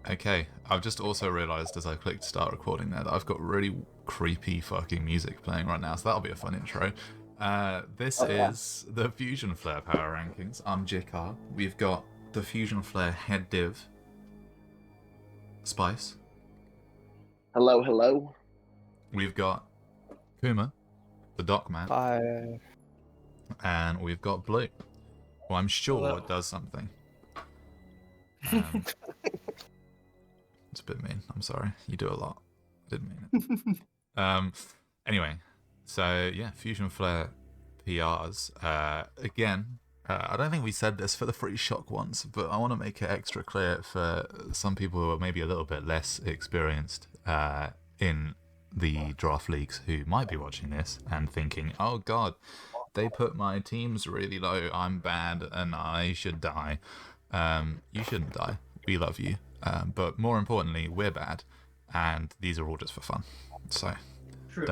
Okay, I've just also realised as I clicked start recording there that I've got really creepy fucking music playing right now, so that'll be a fun intro. This Oh yeah. is the Fusion Flare Power Rankings. I'm Jikar. We've got the Fusion Flare head div, Spice. Hello, hello. We've got Kuma, the Doc Man, Hi. and we've got Blue, who I'm sure Hello. does something. It's a bit mean. I'm sorry. You do a lot. Didn't mean it. Anyway, so yeah, Fusion Flare PRs. Again, I don't think we said this for the free shock once, but I want to make it extra clear for some people who are maybe a little bit less experienced in the draft leagues who might be watching this and thinking, "Oh God, they put my teams really low. I'm bad and I should die." You shouldn't die. We love you, but more importantly, we're bad, and these are all just for fun. So True.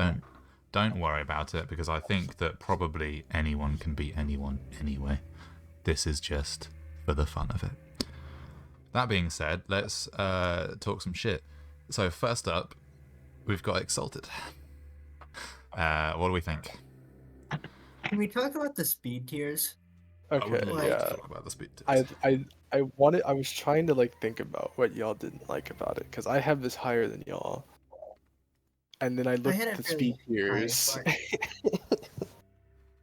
don't worry about it, because I think that probably anyone can beat anyone anyway. This is just for the fun of it. That being said, let's talk some shit. So first up, we've got Exalted. What do we think? Can we talk about the speed tiers? I would Okay, love yeah. to talk about the speed I tiers. I was trying to think about what y'all didn't like about it, because I have this higher than y'all. And then I looked had at it the speed fairly tiers.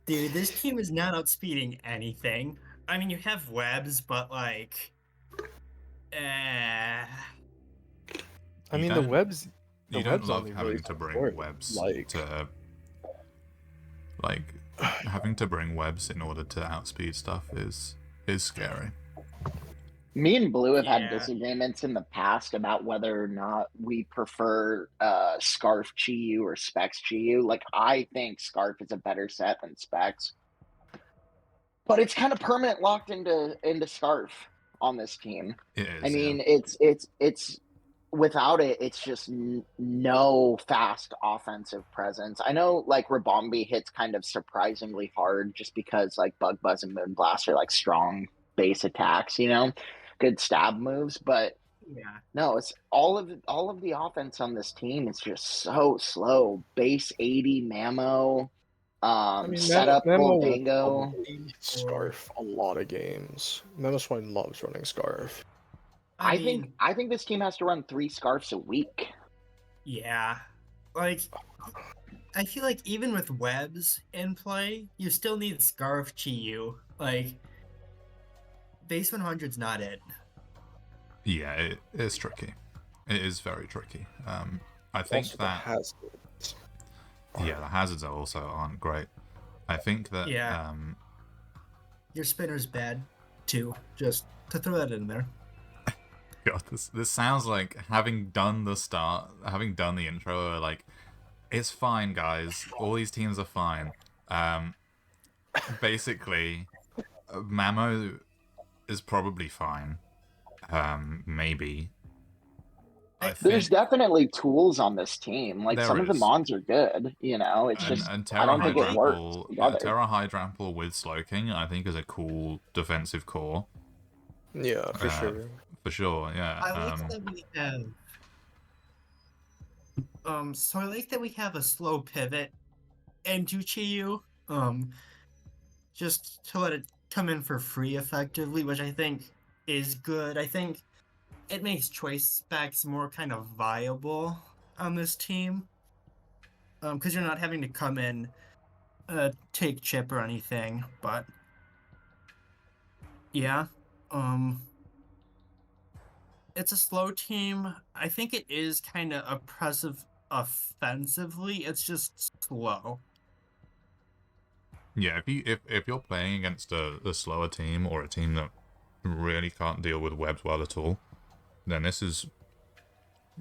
Dude, this team is not outspeeding anything. I mean, you have webs, but I You mean, don't- the webs love only having really to bring support, webs having to bring webs in order to outspeed stuff is scary. Me and Blue have had Yeah. disagreements in the past about whether or not we prefer Scarf Chi-Yu or Specs Chi-Yu. Like, I think Scarf is a better set than Specs, but it's kind of permanent locked into Scarf on this team. It is. I mean, yeah. it's without it, it's just no fast offensive presence. I know like Rabombi hits kind of surprisingly hard just because like Bug Buzz and Moonblast are like strong base attacks, good stab moves, but yeah. no, it's all of the offense on this team is just so slow. Base 80 Mamo, I mean, setup Memo will Dango. probably Scarf a lot of games. Memospine loves running Scarf. I think this team has to run 3 scarfs a week. Yeah. Like, I feel like even with webs in play, you still need Scarf Chi-Yu. Like, base 100's not it. Yeah, it is tricky. It is very tricky. I think Also, that the hazards. the hazards are also aren't great. I think that Yeah. Your spinner's bad, too. Just to throw that in there. God, this sounds like having done the intro, like, it's fine, guys. All these teams are fine. Basically, Mamo is probably fine. Maybe. There's definitely tools on this team. Like, some of the mons are good, It's just and I don't think it works together. Terra Hydrample with Slowking, I think, is a cool defensive core. Yeah, for sure. For sure, yeah. I like that we have. So I like that we have a slow pivot into Chi-Yu. Just to let it come in for free effectively, which I think is good. I think it makes choice specs more kind of viable on this team. Because you're not having to come in, take chip or anything, but yeah. It's a slow team. I think it is kind of oppressive offensively. It's just slow. Yeah, if you're playing against a slower team or a team that really can't deal with webs well at all, then this is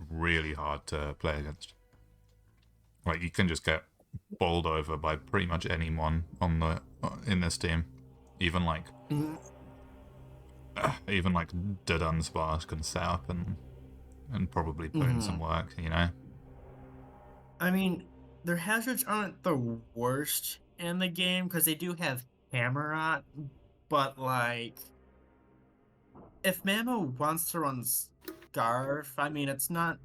really hard to play against. Like, you can just get bowled over by pretty much anyone in this team, even like Dudun Sparks can set up and probably put in some work, I mean, their hazards aren't the worst in the game because they do have Hammerot, but like, if Mamo wants to run Scarf, I mean, it's not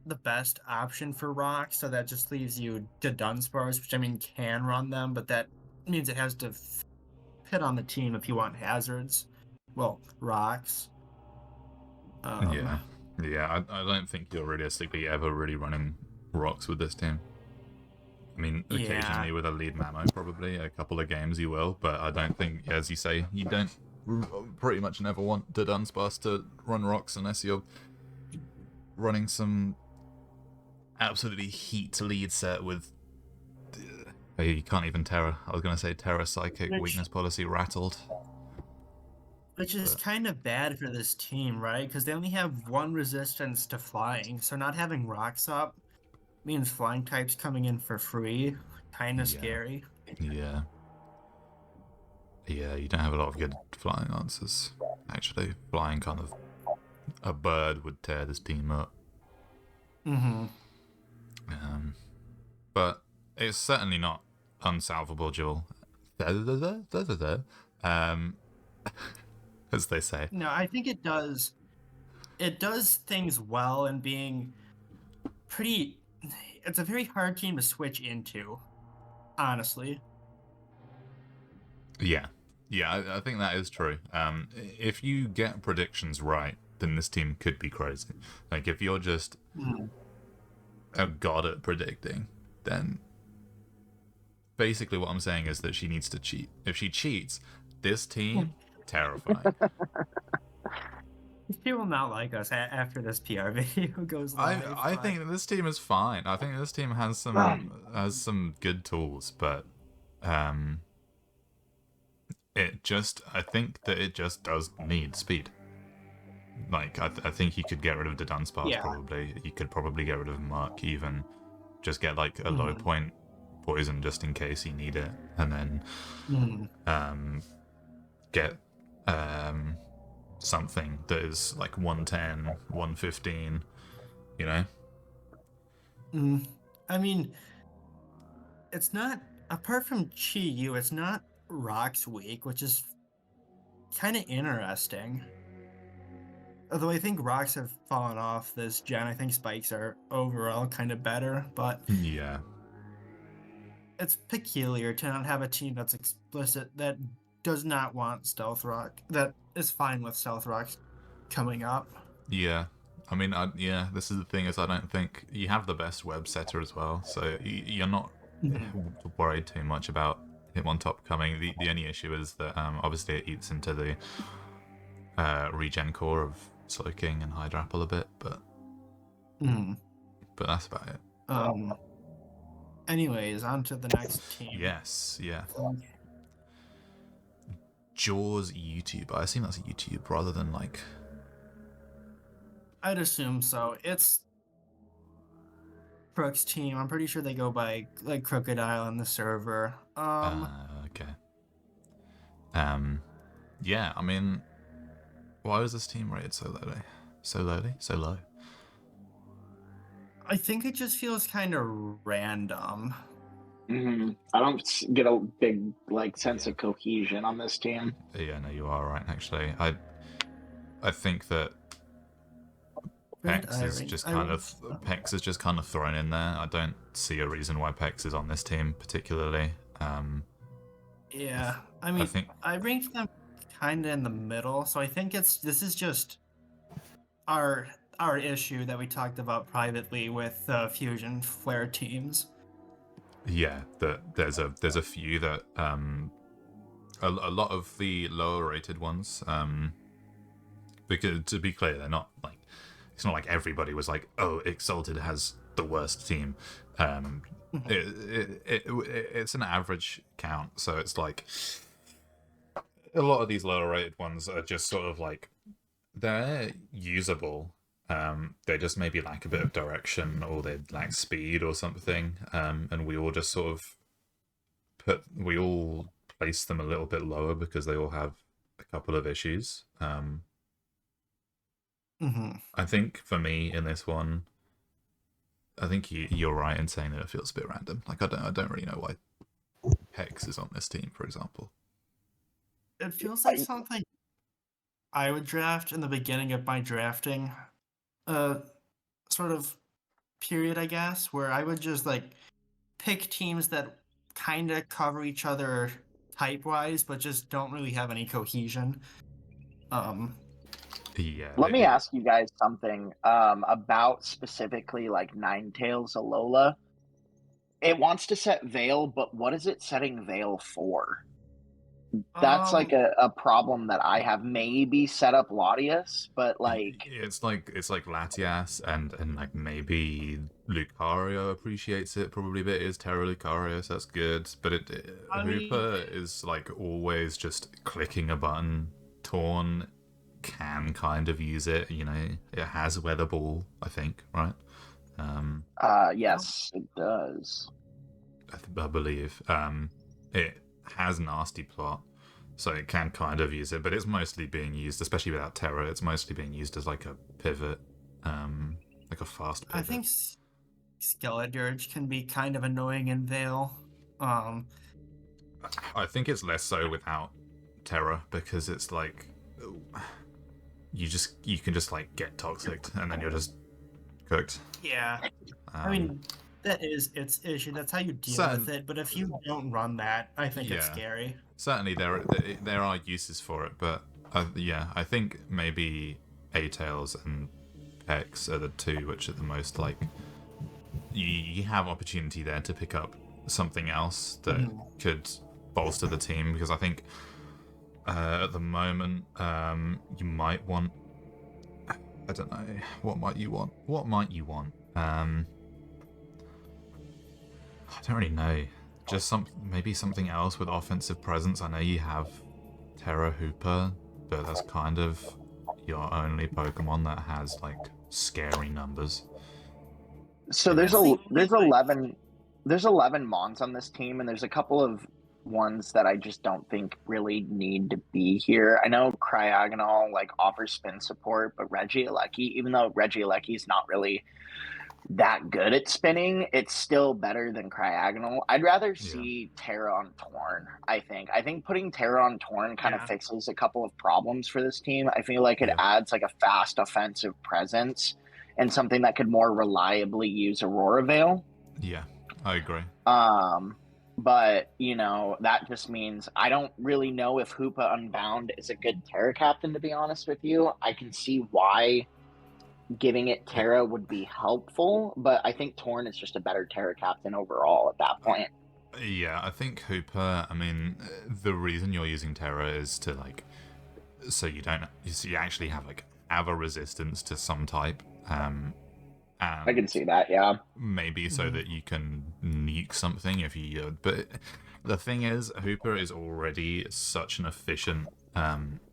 the best option for rocks, so that just leaves you to Dunsparce, which I mean can run them, but that means it has to fit on the team if you want hazards. Well, rocks. Yeah. I don't think you're realistically ever really running rocks with this team. I mean, occasionally Yeah. with a lead Mamo, probably a couple of games you will, but I don't think, as you say, you don't pretty much never want the Dunsparce to run rocks unless you're running some absolutely heat lead set with. You can't even Terra. I was going to say Terra Psychic weakness policy rattled. Which is kind of bad for this team, right? Because they only have one resistance to flying, so not having rocks up means flying types coming in for free. Kind of scary. Yeah. Yeah, you don't have a lot of good flying answers. Actually, flying kind of a bird would tear this team up. Mm-hmm. But it's certainly not unsalvable, Jewel. As they say. No, I think it does. It does things well and being pretty. It's a very hard team to switch into, honestly. Yeah, I think that is true. If you get predictions right, then this team could be crazy. Like if you're just a god at predicting, then basically what I'm saying is that she needs to cheat. If she cheats, this team terrifying. She will not like us after this PR video goes live. I think that this team is fine. I think this team has some good tools, but I think that it just does need speed. Like I think you could get rid of the Dunsparce probably. You could probably get rid of Mark even. Just get like a low point poison just in case you need it, and then get something that is like 110, 115, you know? I mean, it's not, apart from Chi Yu, it's not Rock's weak, which is kind of interesting. Although I think Rocks have fallen off this gen, I think Spikes are overall kind of better, but Yeah. it's peculiar to not have a team that's explicit, that does not want Stealth Rock, that is fine with Stealth Rock coming up. Yeah. I mean, this is the thing is I don't think you have the best web setter as well, so you're not worried too much about him on top coming. The only issue is that obviously it eats into the regen core of Soul King and Hydrapple a bit, but that's about it. Anyways, on to the next team. Yes, yeah. Jaws YouTube. I assume that's a YouTube rather than like. I'd assume so. It's Crook's team. I'm pretty sure they go by like Crocodile on the server. Okay. Yeah. I mean, why was this team rated so lowly? So low. I think it just feels kind of random. I don't get a big like sense of cohesion on this team. Yeah, no, you are right. Actually, I think that Pex is just kind of thrown in there. I don't see a reason why Pex is on this team particularly. Yeah, I ranked them kind of in the middle, so I think this is just our issue that we talked about privately with Fusion Flare teams. Yeah, there's a few that a lot of the lower rated ones, because to be clear, they're not like, it's not like everybody was like, oh, Exalted has the worst team. It's an average count, so it's like a lot of these lower rated ones are just sort of like, they're usable. They just maybe lack a bit of direction, or they lack speed or something, and we all just sort of place them a little bit lower because they all have a couple of issues. I think for me in this one, I think you're right in saying that it feels a bit random. Like I don't really know why Hex is on this team, for example. It feels like something I would draft in the beginning of my drafting. sort of period, I guess, where I would just like pick teams that kind of cover each other type-wise, but just don't really have any cohesion. Yeah. Let me ask you guys something about specifically like Ninetales Alola. It wants to set Veil, but what is it setting Veil for? That's like a problem that I have. Maybe set up Latias, but like it's like Latias and like maybe Lucario appreciates it probably a bit. Is Terra Lucario, so that's good. But Hooper is like always just clicking a button. Torn can kind of use it, you know. It has Weather Ball, I think, right? yes, it does. I believe. It has Nasty Plot, so it can kind of use it, but it's mostly being used, especially without Terra, it's mostly being used as like a pivot, like a fast pivot. I think Skeledirge can be kind of annoying in Veil. I think it's less so without Terra, because it's like you can just like get toxic and then you're just cooked. Yeah. I mean, that is its issue. That's how you deal with it. But if you don't run that, I think it's scary. Certainly, there are uses for it, but yeah, I think maybe A-Tails and Pex are the two which are the most like you have opportunity there to pick up something else that could bolster the team, because I think at the moment you might want, I don't know, what might you want? I don't really know. Just maybe something else with offensive presence. I know you have Terra Hooper, but that's kind of your only Pokemon that has like scary numbers. So there's 11 Mons on this team, and there's a couple of ones that I just don't think really need to be here. I know Cryogonal like offers spin support, but Regieleki, even though Regieleki is not really that good at spinning, it's still better than Cryogonal. I'd rather see Terra on Torn. I think putting Terra on Torn kind of fixes a couple of problems for this team. I feel like it adds like a fast offensive presence and something that could more reliably use Aurora Veil. Yeah, I agree. But you know, that just means I don't really know if Hoopa Unbound is a good Terra captain, to be honest with you. I can see why giving it Terra would be helpful, but I think Torn is just a better Terra captain overall at that point. Yeah, I think Hooper, I mean, the reason you're using Terra is to like, so you actually have a resistance to some type. And I can see that, yeah. Maybe so that you can nuke something if you. But the thing is, Hooper is already such an efficient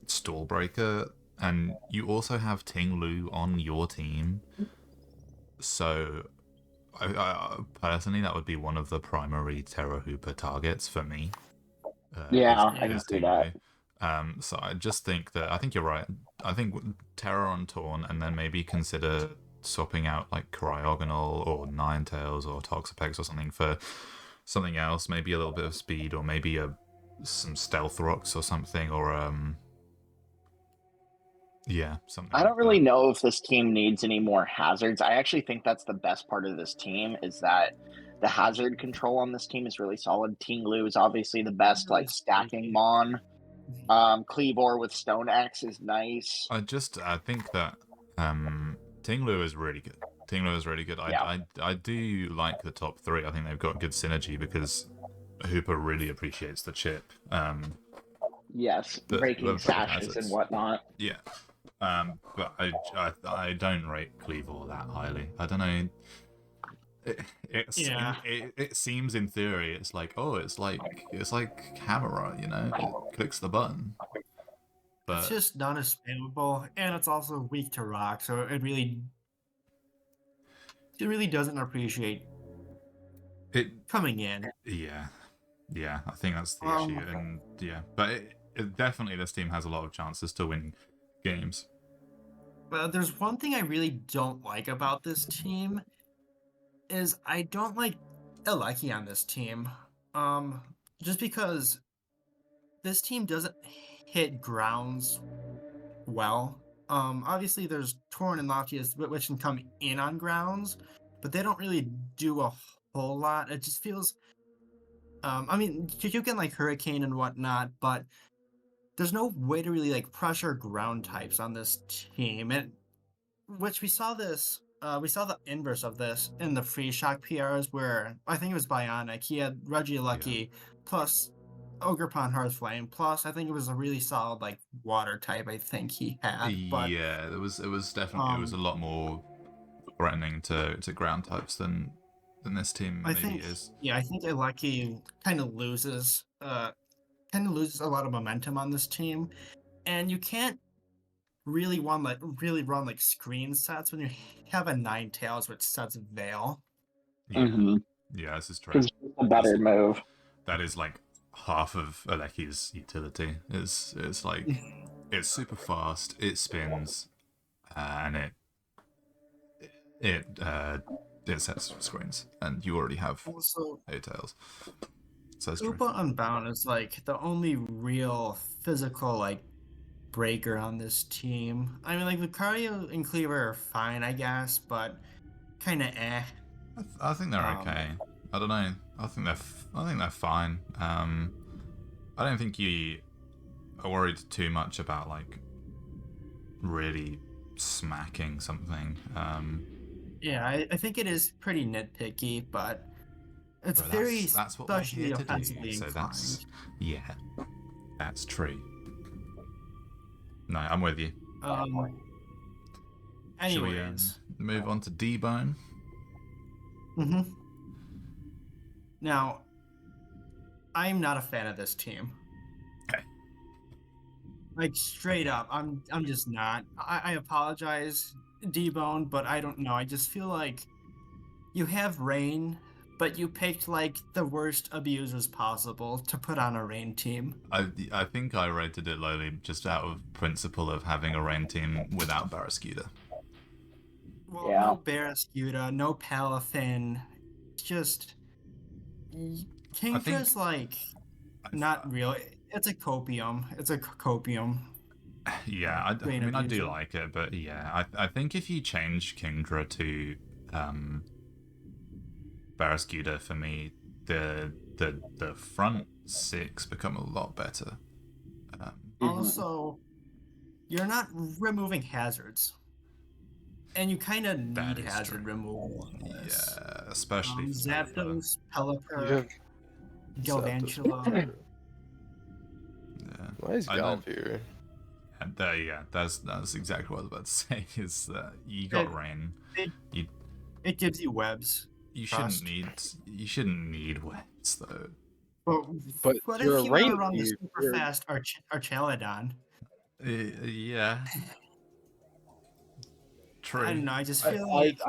stall breaker, and you also have Ting Lu on your team. So, I personally, that would be one of the primary Terra Hooper targets for me. I can see that. So I just think that, I think you're right. I think Terra on Torn, and then maybe consider swapping out like Cryogonal or Ninetales or Toxapex or something for something else, maybe a little bit of speed, or maybe some Stealth Rocks or something, or something. I don't really know if this team needs any more hazards. I actually think that's the best part of this team, is that the hazard control on this team is really solid. Ting Lu is obviously the best like stacking Mon. Cleavor with Stone Axe is nice. I think that Ting Lu is really good. I do like the top three. I think they've got good synergy because Hooper really appreciates the chip. Yes, breaking sashes and whatnot. Yeah. But I don't rate Cleavor that highly. I don't know. It seems in theory it's like, oh, it's like Camera, you know, it clicks the button. But it's just not as spammable, and it's also weak to rock, so it really doesn't appreciate it coming in. Yeah, I think that's the issue, and but definitely this team has a lot of chances to win games. But there's one thing I really don't like about this team, is I don't like Eleki on this team. Just because this team doesn't hit grounds well. Obviously there's Torn and Latias, which can come in on grounds, but they don't really do a whole lot. It just feels, I mean, you can like Hurricane and whatnot, but there's no way to really like pressure ground types on this team, and which we saw this. We saw the inverse of this in the Free Shock PRs, where I think it was Bionic. He had Regieleki plus Ogerpon Hearthflame plus I think it was a really solid like water type. I think he had, but Yeah, it was definitely it was a lot more threatening to ground types than this team I maybe think is. yeah, I think Eleki kind of loses a lot of momentum on this team, and you can't really run like screen sets when you have a Ninetales which sets Veil. Yeah, Mm-hmm. yeah, this is true. It's a better move. That is like half of Aleki's utility. It's like it's super fast, it spins, and it sets screens, and you already have Also, 8 tails. So that's true. Upa Unbound is like the only real physical like breaker on this team. I mean, like Lucario and Cleaver are fine, I guess, but kind of eh. I think they're okay. I don't know. I think they're fine. I don't think you are worried too much about like really smacking something. Yeah, I think it is pretty nitpicky, but it's But very that's what we're especially here to do. offensively So inclined. that's true. No, I'm with you. Shall we Anyways, move on to D-Bone? Now, I'm not a fan of this team. Okay. Like straight up, I'm just not. I apologize, D-Bone, but I don't know. I just feel like you have Rain, but you picked like the worst abusers possible to put on a Rain team. I think I rated it lowly just out of principle of having a rain team without Barrascuda. Well, Yeah. no Barrascuda, no Palafin, just Kingdra's like not real. It's a copium. It's a copium. Yeah, I Rain mean, I do abuser. like it, but yeah, I think if you change Kingdra to Barrascuda, for me, the front 6 become a lot better. Also, you're not removing hazards, and you kind of That need is hazard true. removal in this. Yeah, especially for Zapdos, You Pelipper, have Galvantula. Yeah. Why is I Galv don't- here? And there, yeah, that's exactly what I was about to say. Is that you got It- rain? It gives you webs. You Trust. shouldn't need wets though. But what if you're you right, want to run the dude. super You're- fast Archaladon? Yeah. True. I don't know. I just I, feel I, like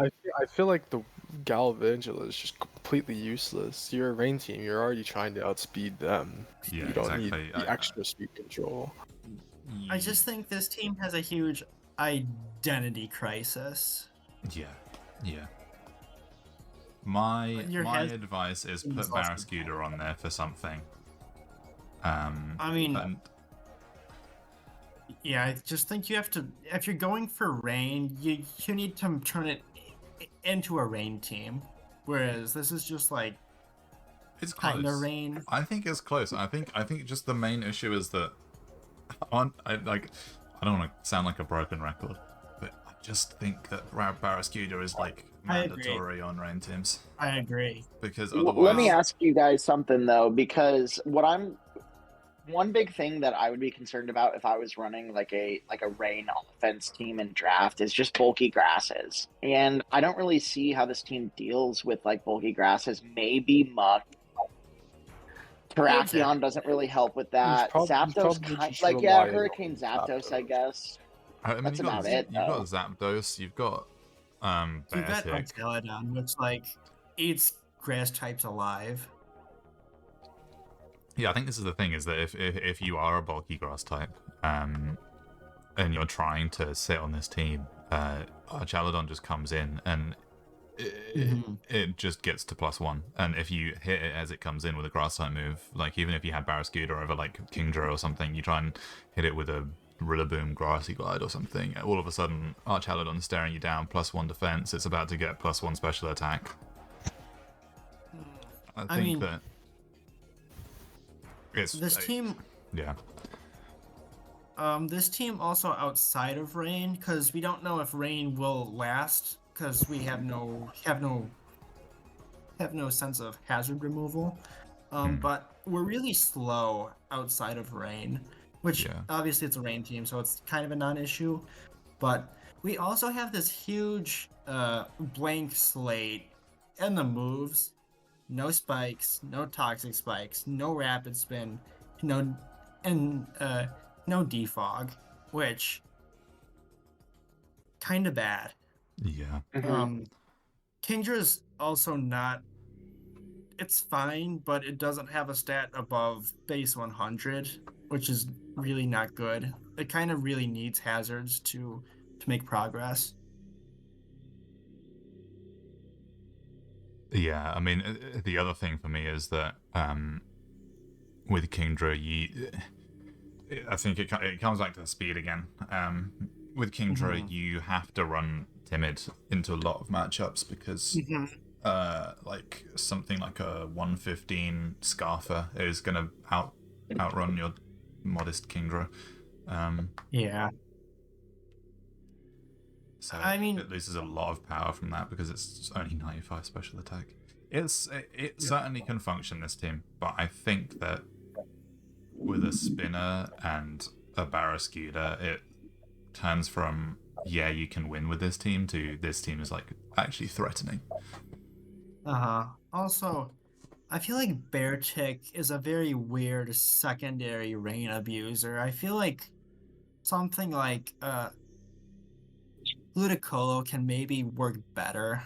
I feel like the Galvantula is just completely useless. You're a rain team. You're already trying to outspeed them. Yeah, You don't exactly. need the extra speed control. I just think this team has a huge identity crisis. Yeah. My Your head- advice is is put also- Barrascuda on there for something. I mean, and yeah, I just think you have to. If you're going for rain, you need to turn it into a rain team. Whereas this is just like it's close. kind of rain. I think it's close. I think just the main issue is that I don't want to sound like a broken record, but I just think that Barrascuda is like I agree. mandatory on rain teams I agree. because Let otherwise. me ask you guys something though, because one big thing that I would be concerned about if I was running like a rain offense team in draft is just bulky grasses, and I don't really see how this team deals with like bulky grasses. Maybe Muck. Terrakion doesn't really help with that. He's Zapdos, probably kind just like yeah, relying Hurricane on Zapdos, I Zapdos. guess. I mean, That's you've got, about it, You've got though. Zapdos. You've got You've got Beartick. Archaladon, which like eats grass types alive. Yeah, I think this is the thing: is that if you are a bulky grass type, and you're trying to sit on this team, Archaladon just comes in and it just gets to +1. And if you hit it as it comes in with a grass type move, like even if you had Barrascuda over like Kingdra or something, you try and hit it with a Rillaboom, Grassy Glide, or something, all of a sudden Archaludon's staring you down, +1 defense. It's about to get +1 special attack. I think mean, that it's this team. Yeah. This team also outside of rain, because we don't know if rain will last, because we have no sense of hazard removal. But we're really slow outside of rain, which obviously it's a rain team, so it's kind of a non-issue. But we also have this huge blank slate in the moves. No spikes, no toxic spikes, no rapid spin, no defog, which kind of bad. Yeah. Kingdra's also not. It's fine, but it doesn't have a stat above base 100, which is really not good. It kind of really needs hazards to make progress. Yeah, I mean, the other thing for me is that with Kingdra, I think it comes back to the speed again. With Kingdra, you have to run Timid into a lot of matchups because like something like a 115 Scarfer is going to outrun your modest Kingdra. Yeah. So I mean, it loses a lot of power from that because it's only 95 special attack. It certainly can function, this team, but I think that with a spinner and a Barrascuda, it turns from you can win with this team to this team is like actually threatening. Also, I feel like Beartick is a very weird secondary rain abuser. I feel like something like Ludicolo can maybe work better.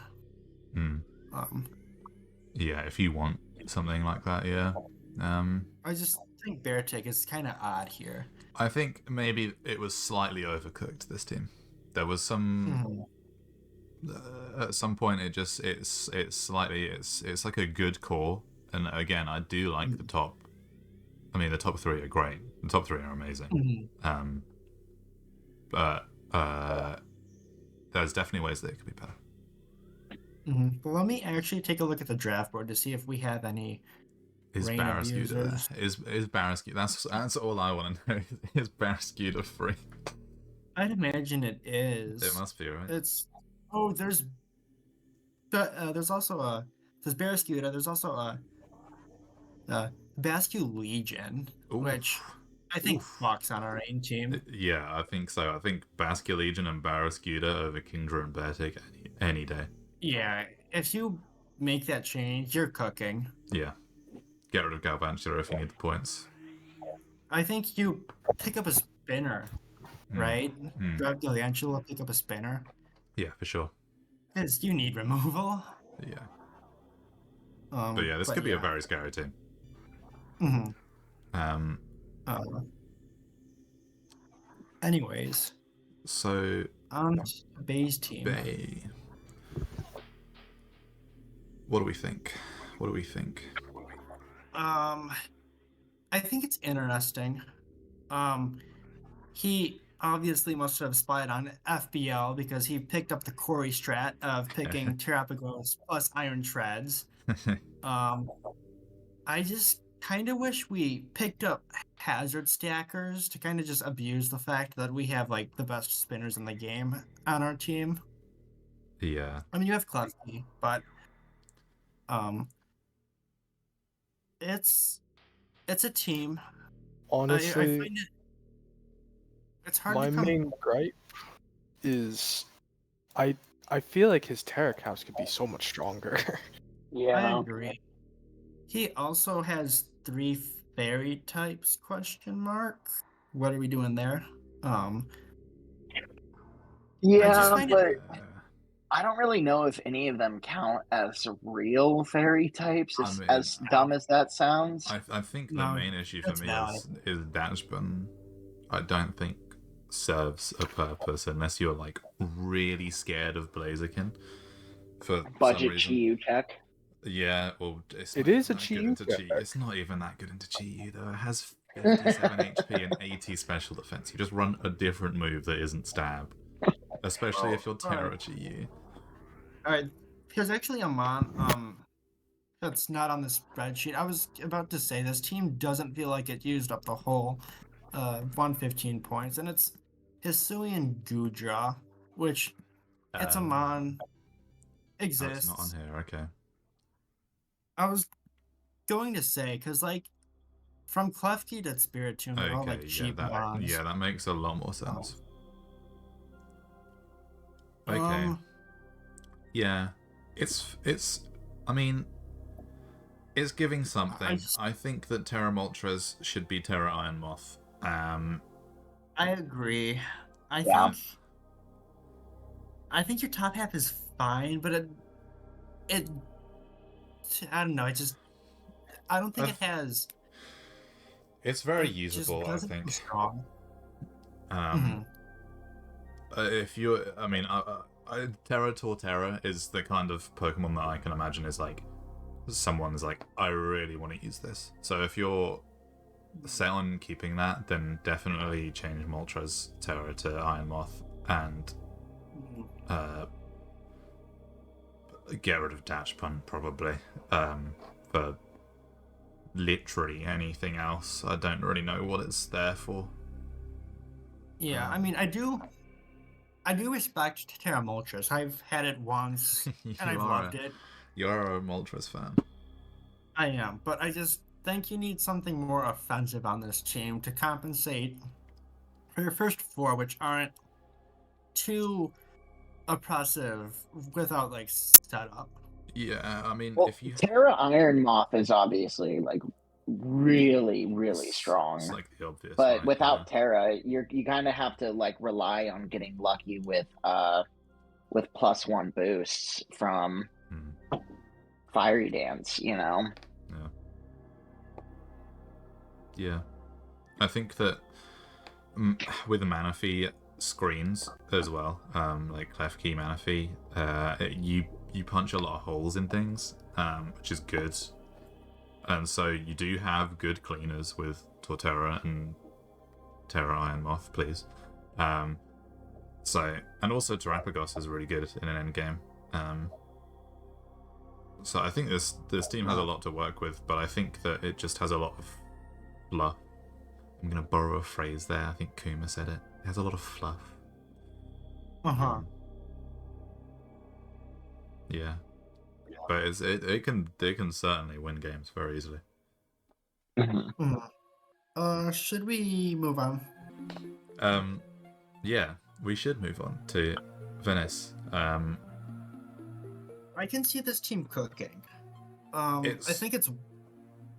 Yeah, if you want something like that, yeah. I just think Beartick is kind of odd here. I think maybe it was slightly overcooked, this team. There was some at some point it's like a good core, and again I do like the top. I mean, the top three are great. The top three are amazing. But there's definitely ways that it could be better. But let me actually take a look at the draft board to see if we have any rain abusers. Is Barrascuda? That's all I want to know. Is Barrascuda free? I'd imagine it is. It must be, right? There's also there's Barrascuda. There's also a Bascu Legion, which I think fucks on our rain team. Yeah, I think so. I think Bascu Legion and Barrascuda over Kingdra and Beartick any day. Yeah, if you make that change, you're cooking. Yeah. Get rid of Galvantula if you need the points. I think you pick up a spinner, right? Grab Galvantula, pick up a spinner. Yeah, for sure. Because you need removal. Yeah. But yeah, this could be a very scary team. Anyways. So... Bay's team. Bay. What do we think? I think it's interesting. He obviously must have spied on FBL because he picked up the Corey strat of picking Terrapagos plus Iron Treads. I just kind of wish we picked up Hazard Stackers to kind of just abuse the fact that we have like the best spinners in the game on our team. Yeah. I mean, you have Klefki, but it's a team. Honestly, I find it's hard my to come... main gripe is I feel like his Terra Caps could be so much stronger. Yeah. I agree. He also has 3 fairy types, ? What are we doing there? Yeah, but I don't really know if any of them count as real fairy types, as dumb as that sounds. I think the main issue for me is Dashbun. I don't think serves a purpose unless you're like really scared of Blaziken for budget some reason. Chi-Yu check. Yeah, well, it is a Chi-Yu check. It's not even that good into Chi-Yu though. It has 57 HP and 80 special defense. You just run a different move that isn't stab. Especially if you're Terra GU. Alright, because actually Amon, that's not on the spreadsheet. I was about to say this team doesn't feel like it used up the whole 115 points, and it's Hisui and Gudra, which it's Amon exists. Oh, it's not on here, okay. I was going to say, because like from Klefki to Spiritomb, they're all like cheap bonds. Yeah, that makes a lot more sense. Okay. Yeah. It's I mean, it's giving something. I think that Terra Moltres should be Terra Iron Moth. I agree. I think your top half is fine, but it I don't know, I don't think it has. It's very usable, I think. Strong. If you, I mean, Terra Torterra is the kind of Pokemon that I can imagine is like, someone's like, I really want to use this. So if you're set on keeping that, then definitely change Moltres Terra to Iron Moth and get rid of Dash Pun probably. For literally anything else, I don't really know what it's there for. Yeah, I mean, I do respect Terra Moltres. I've had it once, and I've loved it. You're a Moltres fan. I am, but I just think you need something more offensive on this team to compensate for your first four, which aren't too oppressive without, like, setup. Yeah, I mean, well, if you... Terra Iron Moth is obviously, like, really, really strong. It's like the obvious, but right? without Terra, you kind of have to, like, rely on getting lucky with +1 boosts from Fiery Dance, you know? Yeah. I think that with the Manaphy screens as well, like Klefki Manaphy, you punch a lot of holes in things, which is good. And so you do have good cleaners with Torterra and Terra Iron Moth, please. And also Terrapagos is really good in an endgame. So I think this team has a lot to work with, but I think that it just has a lot of fluff. I'm going to borrow a phrase there. I think Kuma said it. It has a lot of fluff. Yeah. But they can certainly win games very easily. Should we move on? Yeah, we should move on to Venice. I can see this team cooking. I think it's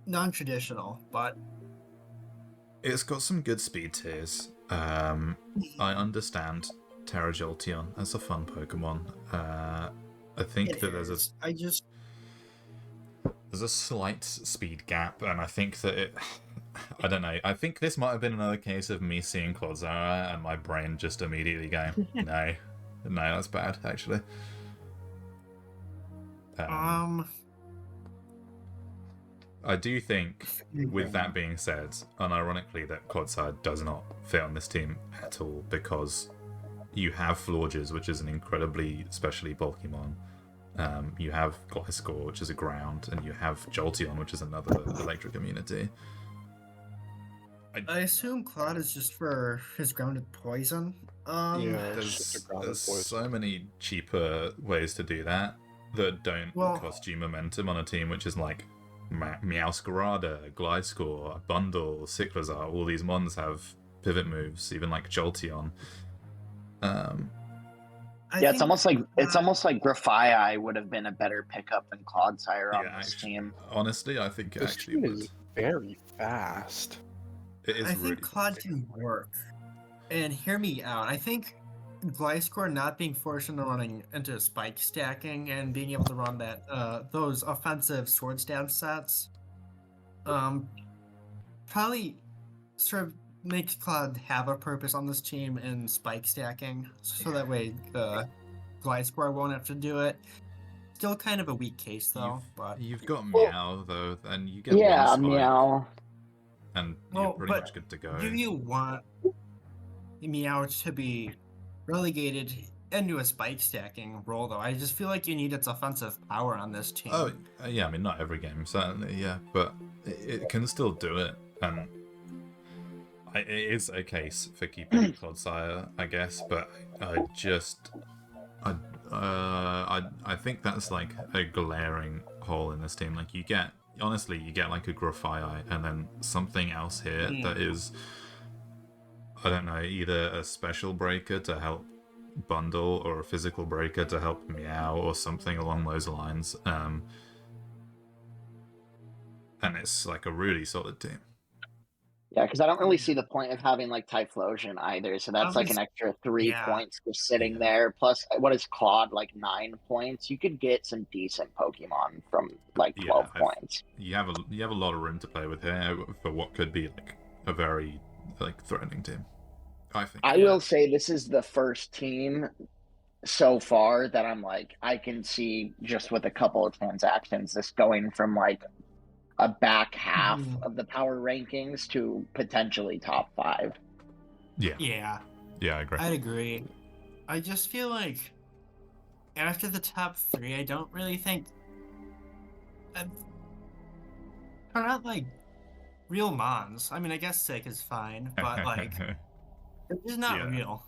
non-traditional, but it's got some good speed tiers. I understand Terra Jolteon as a fun Pokemon. I think that there's a slight speed gap, and I think that I don't know. I think this might have been another case of me seeing Clodsire and my brain just immediately going, no, that's bad, actually. I do think, with that being said, unironically, that Clodsire does not fit on this team at all, because you have Florges, which is an incredibly specially bulky mon. You have Gliscor, which is a ground, and you have Jolteon, which is another electric immunity. I assume Claude is just for his grounded poison. There's so many cheaper ways to do that don't cost you momentum on a team which is like Meowscarada, Gliscor, Bundle, Cyclizar. All these mons have pivot moves, even like Jolteon. It's almost like Grafaiai would have been a better pickup than Clodsire on this team. Honestly, I think it actually is very fast. I think Claude can work. And hear me out. I think Gliscor not being forced into running into spike stacking and being able to run that those offensive Swords Dance sets probably sort of makes Claude have a purpose on this team in spike stacking, so that way Gliscor won't have to do it. Still kind of a weak case though, but you've got Meow though, and you get one spike. Meow. and you're pretty much good to go. Do you want Meow to be relegated into a spike stacking role, though? I just feel like you need its offensive power on this team. Oh, yeah, I mean, not every game, certainly, yeah, but it can still do it, and it is a case for keeping Clodsire, I guess, but I think that's like a glaring hole in this team. Like, you get like a Grafii and then something else here that is, I don't know, either a special breaker to help Bundle or a physical breaker to help Meow or something along those lines. And it's like a really solid team. Yeah, because I don't really see the point of having like Typhlosion either. So that's like an extra 3 points just sitting there. Plus, what is Claude, like 9 points? You could get some decent Pokemon from like 12 points. You have a lot of room to play with here for what could be like a very like threatening team, I think. I will say this is the first team so far that I'm like, I can see just with a couple of transactions this going from like a back half of the power rankings to potentially top 5. Yeah, I agree. I'd agree. I just feel like after the top 3, I don't really think they're not like real Mons. I mean, I guess Sick is fine, but like it's not real.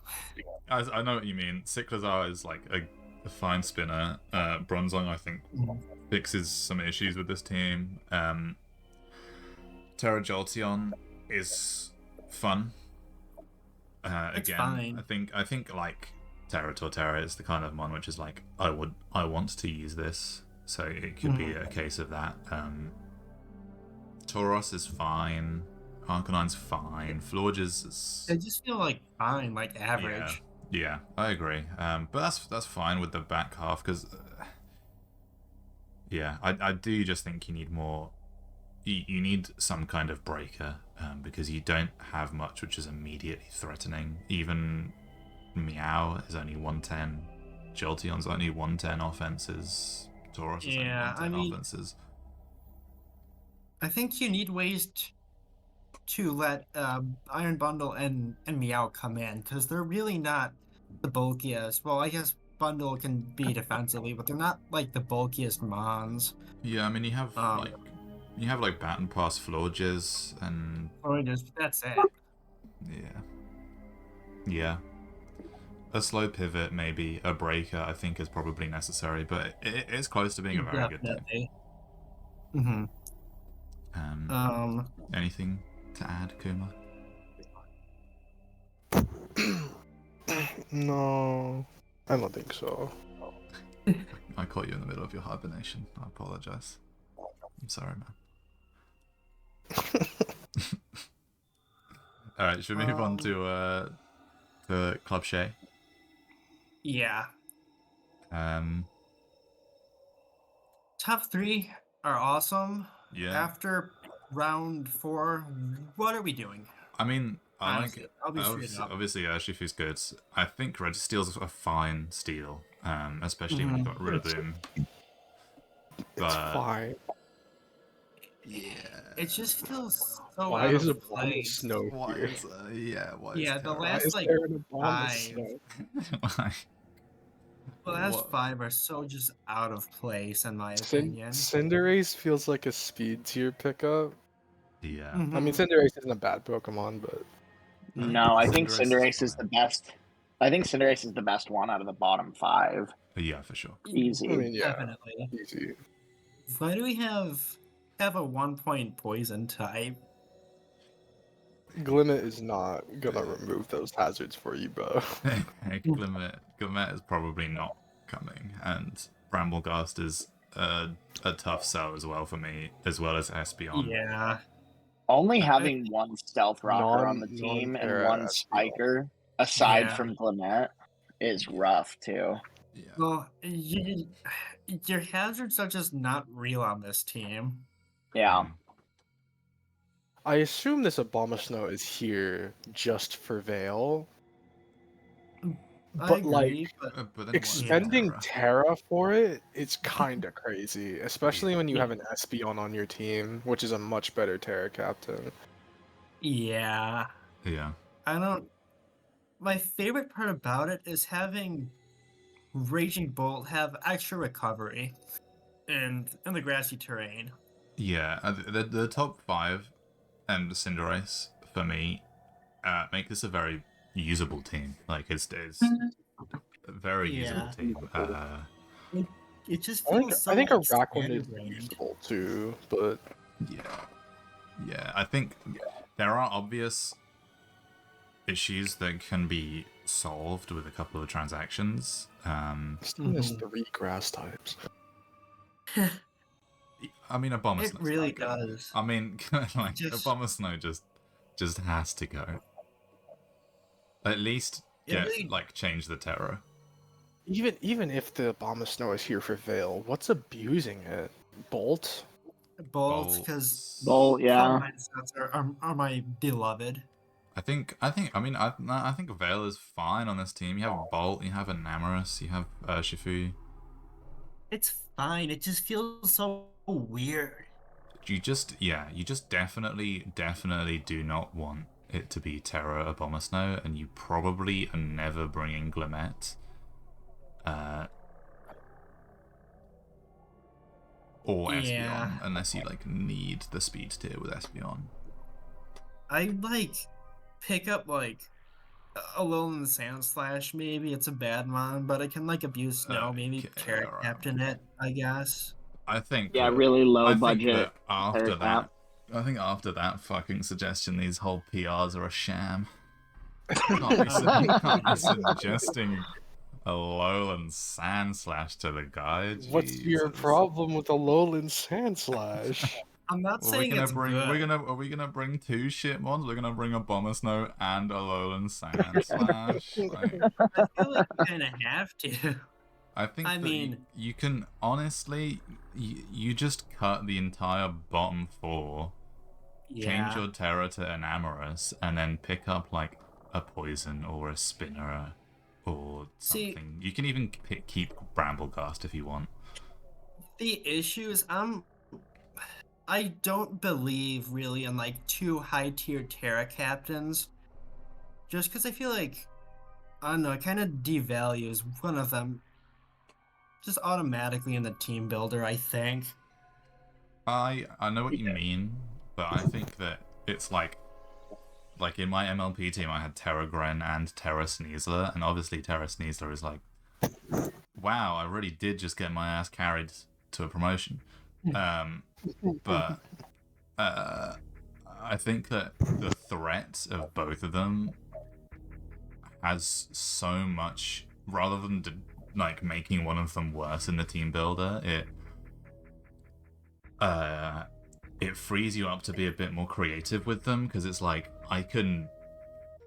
I know what you mean. Cyclizar is like a fine spinner. Bronzong, I think, fixes some issues with this team. Terra Jolteon is fun. It's Again, fine. I think like Terra Torterra is the kind of mon which is like I want to use this, so it could be a case of that. Tauros is fine. Arcanine's fine. Florges is... I just feel like fine, like average. Yeah, I agree. But that's fine with the back half, because... I do just think you need more... You need some kind of breaker, because you don't have much which is immediately threatening. Even Meow is only 110. Jolteon's only 110 offenses. Tauros is only 110 offenses. I think you need ways to let Iron Bundle and Meow come in, because they're really not the bulkiest. Well, I guess Bundle can be defensively, but they're not like the bulkiest mons. Yeah, I mean you have like Baton Pass Florges and that's it. Yeah. A slow pivot, maybe a breaker, I think is probably necessary, but it is close to being a very good team. Anything to add, Kuma? No, I don't think so. I caught you in the middle of your hibernation. I apologize. I'm sorry, man. Alright, should we move on to Club Shay? Yeah. Top 3 are awesome. Yeah. After round 4, what are we doing? I mean, Honestly, I'll be straight up. Obviously, Urshifu's good. I think Registeel's a fine steal, especially when you got Rillaboom. It's fine. Yeah. It just feels so Why out is of a bomb of place. snow Why here? is The last Why like is there a bomb of 5. snow? Why? The last 5 are so just out of place, in my opinion. Cinderace feels like a speed tier pickup. Yeah. Mhm. I mean, Cinderace isn't a bad Pokemon, but No, I think Cinderace Cinderace is the best. I think Cinderace is the best one out of the bottom 5. Yeah, for sure. Easy. I mean, yeah, Definitely. easy. Why do we have a 1-point poison type? Glimmet is not gonna remove those hazards for you, bro. Glimmet is probably not coming, and Bramblegast is a tough sell as well for me, as well as Espeon. Yeah. Only having one Stealth Rocker on the team and non-Terra one Espeon. Spiker, aside Yeah. from Glimmet, is rough too. Yeah. Well, your hazards are just not real on this team. Yeah. I assume this Abomasnow is here just for Veil. But like, But then expending why Terra for it, it's kind of crazy, especially when you have an Espeon on your team, which is a much better Terra captain. Yeah. Yeah. I don't. My favorite part about it is having Raging Bolt have extra recovery and in the grassy terrain. Yeah, the top 5 and Cinderace, for me, make this a very usable team. Like, it's a very usable Yeah. team. It, it just I think feels so I think a like, Raccoon is scatterbrained. usable too, but Yeah, I think there are obvious issues that can be solved with a couple of transactions. this team has 3 grass types. I mean, a Bomber It Snow's really not good. does. I mean, like, a just- Bomber Snow just has to go. At least It get, really- like, change the terror. Even if the Abomasnow is here for Veil, what's abusing it? Bolt? Bolt, because Bolt, yeah. mindsets are my beloved. I think Veil is fine on this team. You have Bolt, you have Enamorous, you have Shifu. It's fine. It just feels so weird. You just definitely do not want it to be Terra Abomasnow, and you probably are never bringing Glimmet. Or Yeah. Espeon, unless you like need the speed tier with Espeon. I pick up a little in the Sand Slash. Maybe it's a bad mon, but I can abuse Snow. Maybe Okay, Terra alright. Captain it. I guess. I think Yeah, that, really low I budget. think that after Terra that, I think after that fucking suggestion, these whole PRs are a sham. Can't be suggesting a Alolan Sand Slash to the guy. What's your Jesus. problem with a Alolan Sand Slash? I'm not Well, saying it's good. are we gonna bring 2 shit mods? We're gonna bring a Bomber Snow and a Alolan Sand Slash. Like, I feel like you kind of have to. I think I that mean- you can honestly, you just cut the entire bottom 4, change your Terra to Enamorous, and then pick up like a Poison or a Spinner or See- something. You can even keep Bramblecast if you want. The issue is I don't believe really in 2 high tier Terra captains. Just because I feel like I don't know, it kind of devalues one of them just automatically in the team builder, I think. I know what you mean, but I think that it's like in my MLP team, I had Terra Gren and Terra Sneasler, and obviously Terra Sneasler is like, wow, I really did just get my ass carried to a promotion. But I think that the threat of both of them has so much, rather than making one of them worse in the team builder, it frees you up to be a bit more creative with them, because it's like, I can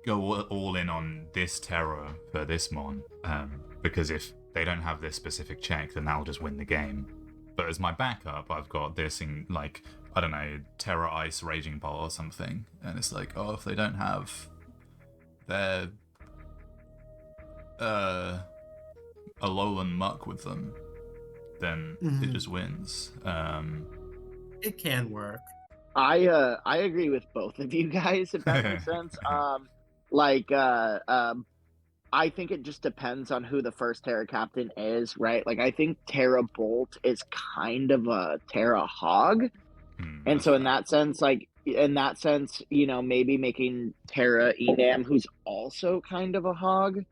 go all in on this Terra for this mon, because if they don't have this specific check, then that'll just win the game. But as my backup, I've got this in, I don't know, Terra Ice Raging Bolt or something, and it's like, oh, if they don't have their Alolan Muck with them, then it just wins. It can work. I agree with both of you guys, if that makes sense. I think it just depends on who the first Terra Captain is, right? I think Terra Bolt is kind of a Terra Hog. And so in that sense, maybe making Terra Enam, who's also kind of a hog,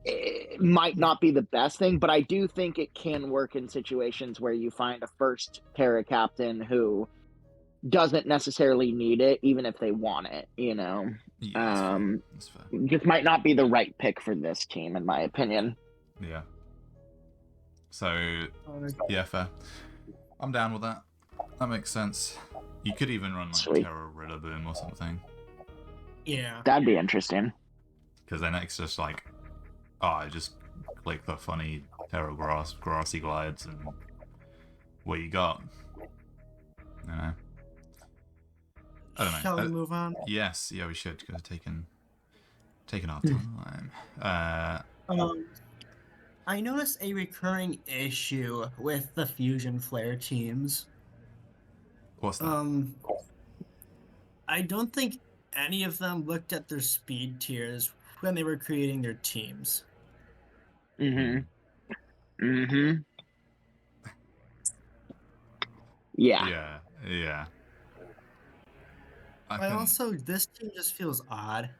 it might not be the best thing, but I do think it can work in situations where you find a first Terra Captain who doesn't necessarily need it, even if they want it, Yeah, that's fair. just might not be the right pick for this team, in my opinion. Yeah. So, yeah, fair. I'm down with that. That makes sense. You could even run Sweet. Terra Rillaboom or something, Yeah. That'd be interesting. because then it's just like, I just click the funny Terra Grassy Glides and what you got. You know? I don't know. Shall we move on? Yes, yeah, we should, because taking our time. I noticed a recurring issue with the Fusion Flare teams. What's that? I don't think any of them looked at their speed tiers when they were creating their teams. Mm-hmm. Mm-hmm. Yeah. Yeah, yeah. I But can. also, this team just feels odd.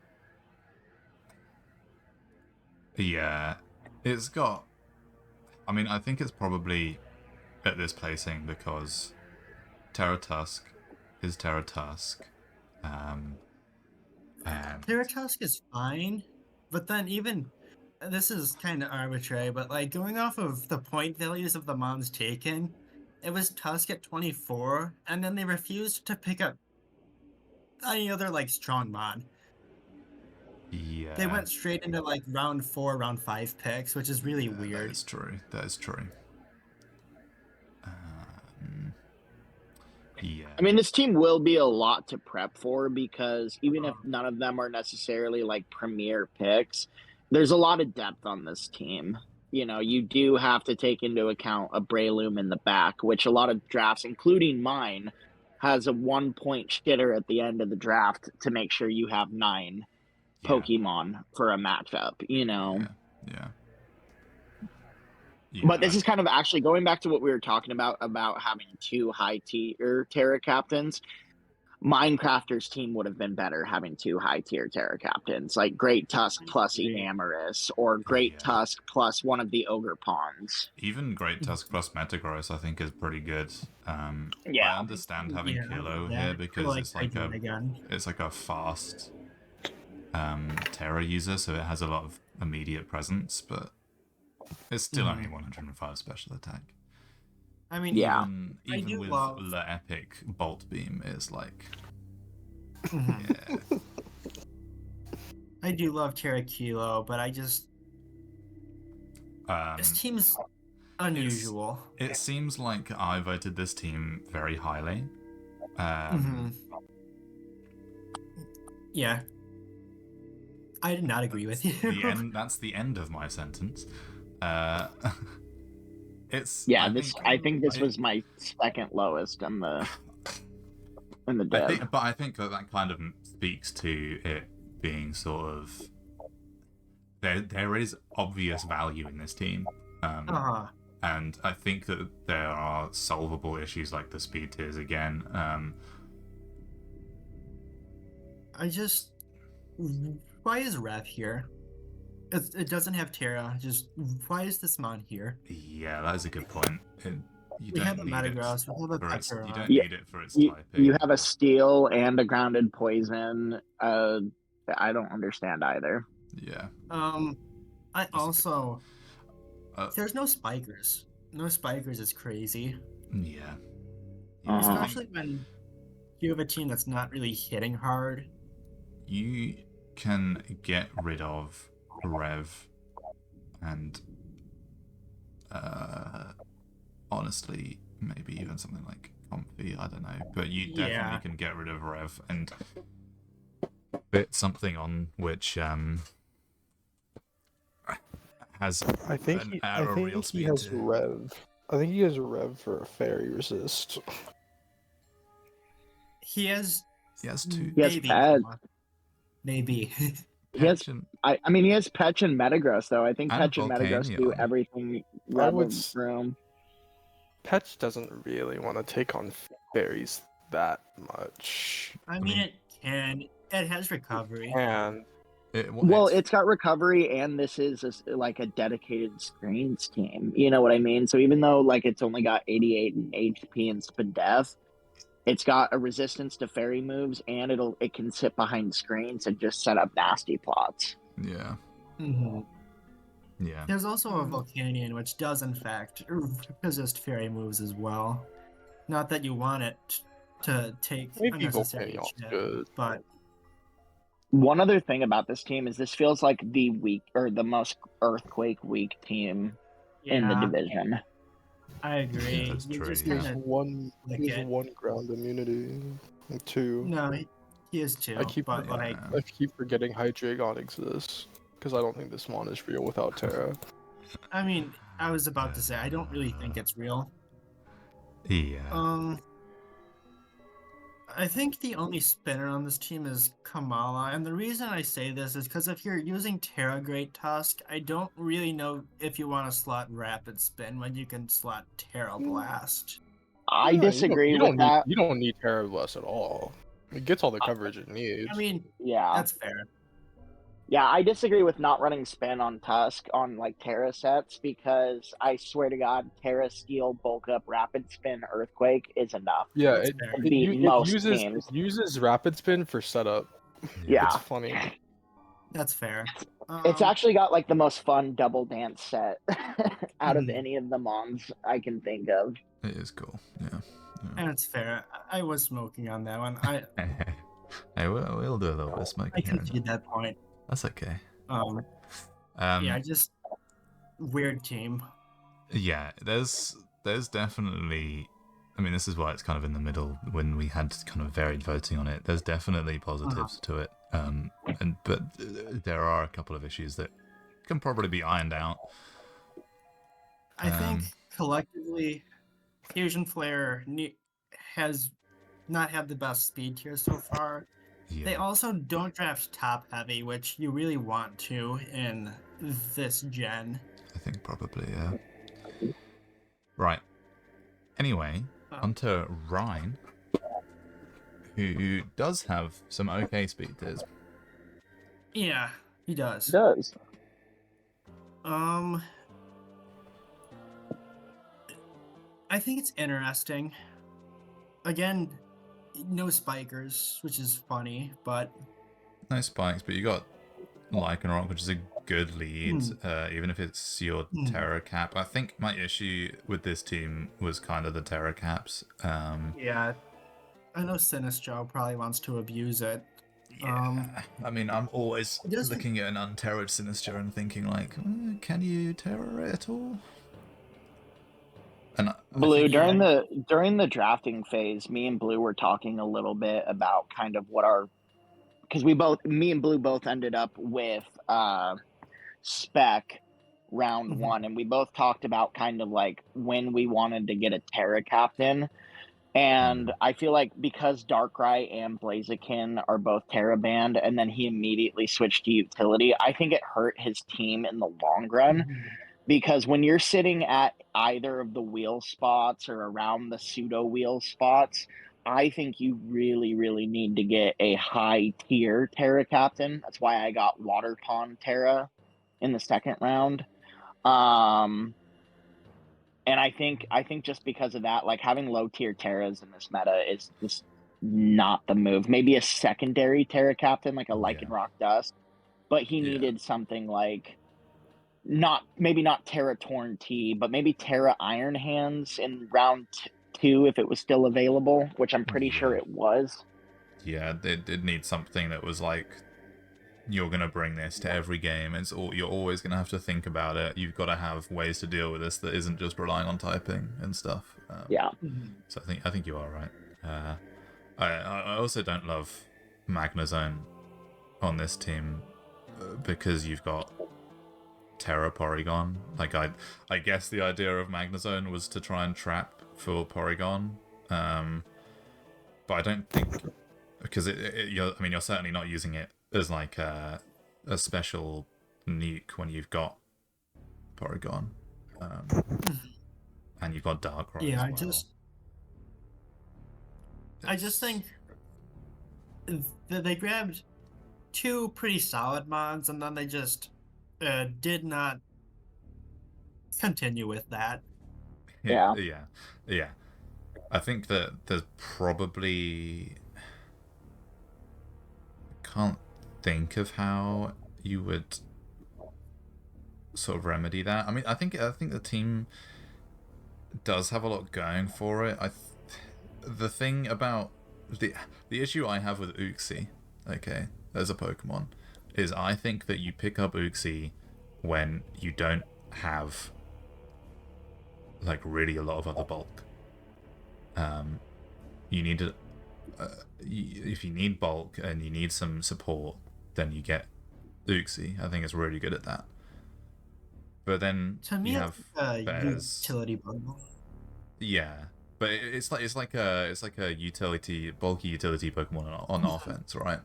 Yeah, it's got. I mean, I think it's probably at this placing because Terra Tusk is Terra Tusk, and Terratusk is fine, but then even this is kind of arbitrary, but like going off of the point values of the mons taken, it was Tusk at 24, and then they refused to pick up any other like strong mon. They yeah, went straight into like round 4, round 5 picks, which is really yeah, that weird. is true. That is true. Yeah, I mean, this team will be a lot to prep for because even if none of them are necessarily like premier picks, there's a lot of depth on this team. You know, you do have to take into account a Breloom in the back, which a lot of drafts, including mine, has a 1 point shitter at the end of the draft to make sure you have 9 yeah, Pokemon for a matchup, you know. yeah. But this is kind of actually going back to what we were talking about having 2 high tier Terra captains. Minecrafter's team would have been better having 2 high tier Terra captains, like Great Tusk plus Enamorous, or Great Yeah. Tusk plus one of the Ogre Pawns. Even Great Tusk plus Metagross, I think, is pretty good. Yeah. I understand having Kilo here because like it's like again. it's like a fast Terra user, so it has a lot of immediate presence, but it's still only 105 special attack. I mean, Yeah. Even do with love- the epic Bolt Beam, is like, Mhm. yeah, I do love Terra Kilo, but I just this team's unusual. it seems like I voted this team very highly. Yeah. I did not agree with you. That's the end of my sentence. It's Yeah, I think this was my second lowest in the dev. But I think that kind of speaks to it being sort of there is obvious value in this team, and I think that there are solvable issues like the speed tiers again. Why is Rev here? It doesn't have Terra. Just why is this mon here? Yeah, that is a good point. We have a Metagross. We have a Pekka. You don't need it for its typing. You have a Steel and a Grounded Poison. I don't understand either. Yeah. I also there's no spikers. No spikers is crazy. Yeah. Especially when you have a team that's not really hitting hard. You can get rid of Rev and honestly maybe even something like Comfy, I don't know, but you definitely can get rid of Rev and fit something on which has I think he has Rev. I think he has Rev for a Fairy Resist. He has 2. He has Pet. Maybe. He has, I mean, he has Petch and Metagross, though. I think and Petch and Metagross do Volcanion. everything I Rev would room. Petch doesn't really want to take on fairies that much. I mean, it can. It has recovery. And It's got recovery, and this is like a dedicated screens team. You know what I mean? So even though like it's only got 88 in HP and Spadef, it's got a resistance to fairy moves, and it can sit behind screens and just set up nasty plots. Yeah. Yeah. There's also a Volcanion, which does in fact resist fairy moves as well. Not that you want it to take maybe unnecessary Volcanion's shit, good. but one other thing about this team is this feels like the most earthquake weak team in the division. I agree. That's You true, just yeah. kinda One it. 1 ground immunity. And 2. No, he is too. I keep forgetting Hydreigon exists because I don't think this mon is real without Terra. I mean, I was about to say I don't really think it's real. Yeah. I think the only spinner on this team is Kamala, and the reason I say this is because if you're using Terra Great Tusk, I don't really know if you want to slot Rapid Spin when you can slot Terra Blast. I Yeah, disagree with that. You don't need Terra Blast at all. It gets all the coverage it needs. I mean, Yeah. that's fair. Yeah, I disagree with not running spin on Tusk on like Terra sets because I swear to God, Terra Steel, Bulk Up, Rapid Spin, Earthquake is enough. Yeah, That's it, fair. to it, beat it most uses teams. it uses Rapid Spin for setup. Yeah. It's funny. That's fair. It's actually got like the most fun double dance set out of Mhm. any of the mons I can think of. It is cool. Yeah. And it's fair. I was smoking on that one. Hey, we'll do a little bit of smoking I here and concede there. that point. That's okay. Yeah, just weird team. Yeah, there's definitely. I mean, this is why it's kind of in the middle when we had kind of varied voting on it. There's definitely positives to it, but there are a couple of issues that can probably be ironed out. I think collectively, Fusion Flare has not had the best speed tier so far. Yeah. They also don't draft top heavy, which you really want to in this gen. I think probably, yeah. Right. Anyway, onto Ryan, who does have some okay speed tiers. Yeah, he does. It does. I think it's interesting. Again, no spikers, which is funny, but No spikes, but you got Lycanroc, which is a good lead, even if it's your Terra Cap. I think my issue with this team was kind of the Terra Caps. Yeah, I know Sinistro probably wants to abuse it. Yeah. I mean, I'm always looking at an unterra'd Sinistro and thinking like, can you Terra it at all? And Blue, during the drafting phase, me and Blue were talking a little bit about kind of what our, because me and Blue both ended up with spec round one, and we both talked about kind of like when we wanted to get a Terra captain. And I feel like because Darkrai and Blaziken are both Terra banned, and then he immediately switched to utility, I think it hurt his team in the long run. Because when you're sitting at either of the wheel spots or around the pseudo wheel spots, I think you really, really need to get a high tier Terra captain. That's why I got Water Pond Terra in the second round. And I think just because of that, like having low tier Terras in this meta is just not the move. Maybe a secondary Terra captain like a Lycanroc Dust, but he needed something like maybe not Terra Torn T, but maybe Terra Iron Hands in round 2 if it was still available, which I'm pretty sure it was. Yeah, they did need something that was like, you're going to bring this to every game. You're always going to have to think about it. You've got to have ways to deal with this that isn't just relying on typing and stuff. So I think you are right. I also don't love Magnezone on this team because you've got Terra Porygon. Like I guess the idea of Magnezone was to try and trap for Porygon, but I don't think because you're certainly not using it as like a special nuke when you've got Porygon, and you've got Darkrai. Yeah, as well. I just think that they grabbed two pretty solid mods and then they just did not continue with that. Yeah. I think that there's probably can't think of how you would sort of remedy that. I mean, I think the team does have a lot going for it. The thing about the issue I have with Uxie, okay, as a Pokemon, is I think that you pick up Uxie when you don't have like really a lot of other bulk. You need to if you need bulk and you need some support, then you get Uxie. I think it's really good at that. But then To me, you it's have a Bears. utility bundle. Yeah, But it's like a bulky utility Pokemon on offense, right?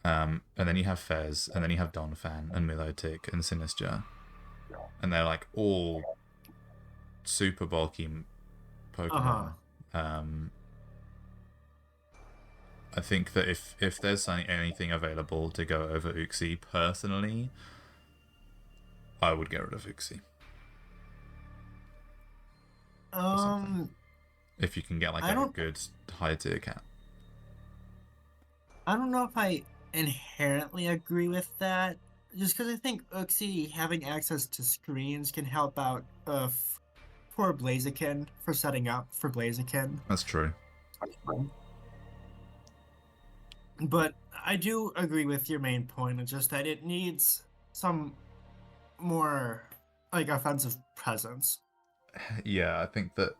And then you have Fez, and then you have Donphan and Milotic and Sinistcha, and they're like all super bulky Pokemon. I think that if there's anything available to go over Uxie, personally, I would get rid of Uxie. If you can get like a good high tier cat. I don't know if I inherently agree with that, just because I think Uxie having access to screens can help out for Blaziken, for setting up for Blaziken. That's true. But I do agree with your main point. It's just that it needs some more like offensive presence. Yeah, I think that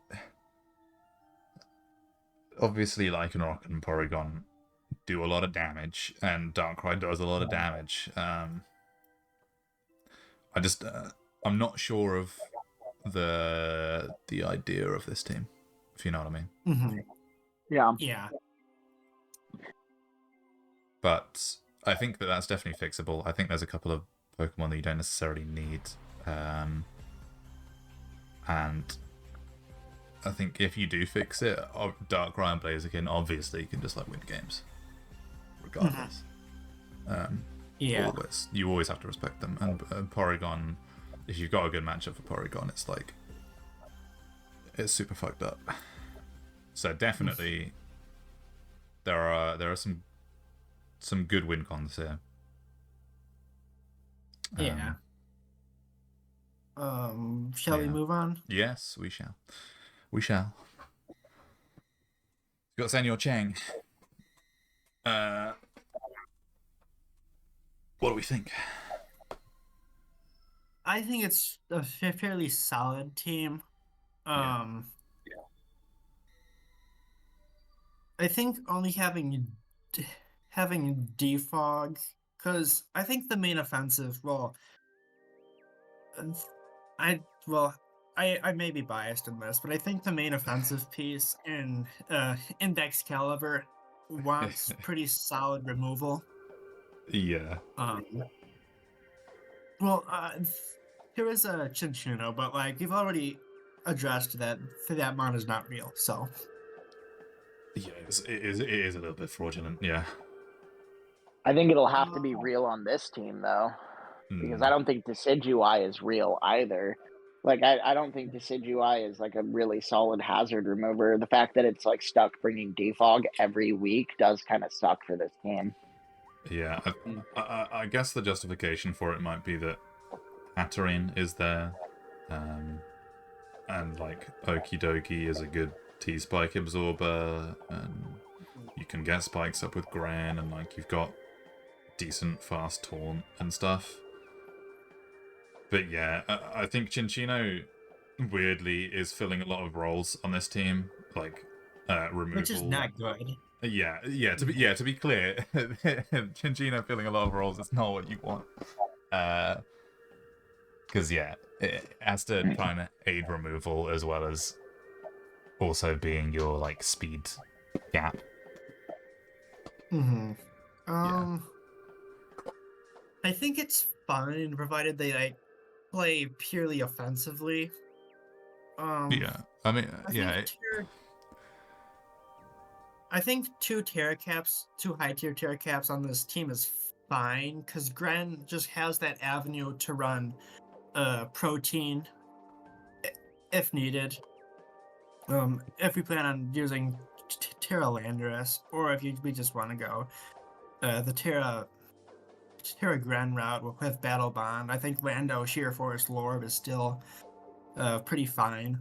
obviously Lycanroc and Porygon do a lot of damage, and Darkrai does a lot of damage. I'm not sure of the idea of this team, if you know what I mean. Mm-hmm. Yeah. But I think that that's definitely fixable. I think there's a couple of Pokemon that you don't necessarily need. And I think if you do fix it, Darkrai and Blaziken obviously can just like win games, regardless. Always, you always have to respect them. And Porygon, if you've got a good matchup for Porygon, it's super fucked up. So definitely, there are some good win cons here. Shall we move on? Yes, we shall. We shall. You got Senor Cheng. What do we think? I think it's a fairly solid team. I think only having Defog, because I think the main offensive, I may be biased in this, but I think the main offensive piece in Index Caliber wants pretty solid removal. Yeah. Here is a Chinchino, but like we've already addressed that mod is not real, so. Yeah, it is a little bit fraudulent, yeah. I think it'll have to be real on this team, though. Because I don't think Decidueye is real either. Like, I don't think Decidueye is like a really solid hazard remover. The fact that it's like stuck bringing Defog every week does kind of suck for this team. Yeah, I guess the justification for it might be that Hatterene is there, and like Okidoki is a good T-Spike absorber, and you can get spikes up with Gran, and like you've got decent fast taunt and stuff. But yeah, I think Chinchino weirdly is filling a lot of roles on this team, like removal, which is not good. Yeah. To be clear, Chinchino filling a lot of roles is not what you want. Because it has to try and aid removal as well as also being your like speed gap. I think it's fine provided they like play purely offensively. I think two high tier Terra Caps on this team is fine because Gren just has that avenue to run protein if needed. If we plan on using Terra Landorus, or if we just want to go the Terra Gren route with Battle Bond, I think Lando Sheer Forest Lorb is still pretty fine.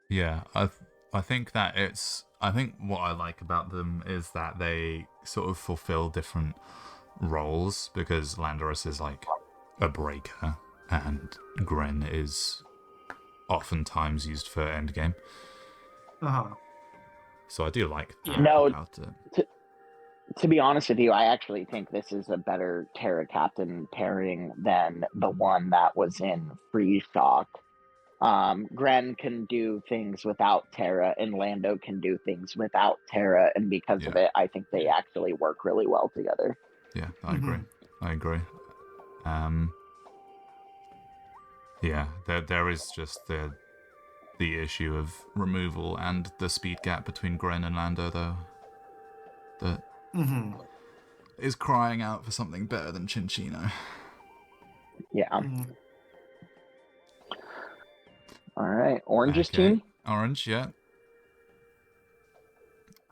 Yeah, I think that I think what I like about them is that they sort of fulfill different roles, because Landorus is like a breaker and Gren is oftentimes used for endgame. So I do like that about it. To be honest with you, I actually think this is a better Terra Captain pairing than the one that was in Free Stock. Gren can do things without Terra, and Lando can do things without Terra, and because of Yeah. it, I think they actually work really well together. Yeah, I agree. I agree. Yeah, there is just the issue of removal and the speed gap between Gren and Lando, though, that is crying out for something better than Cinccino. Yeah. Mhm. All right, Orange's Okay. team. Orange, yeah.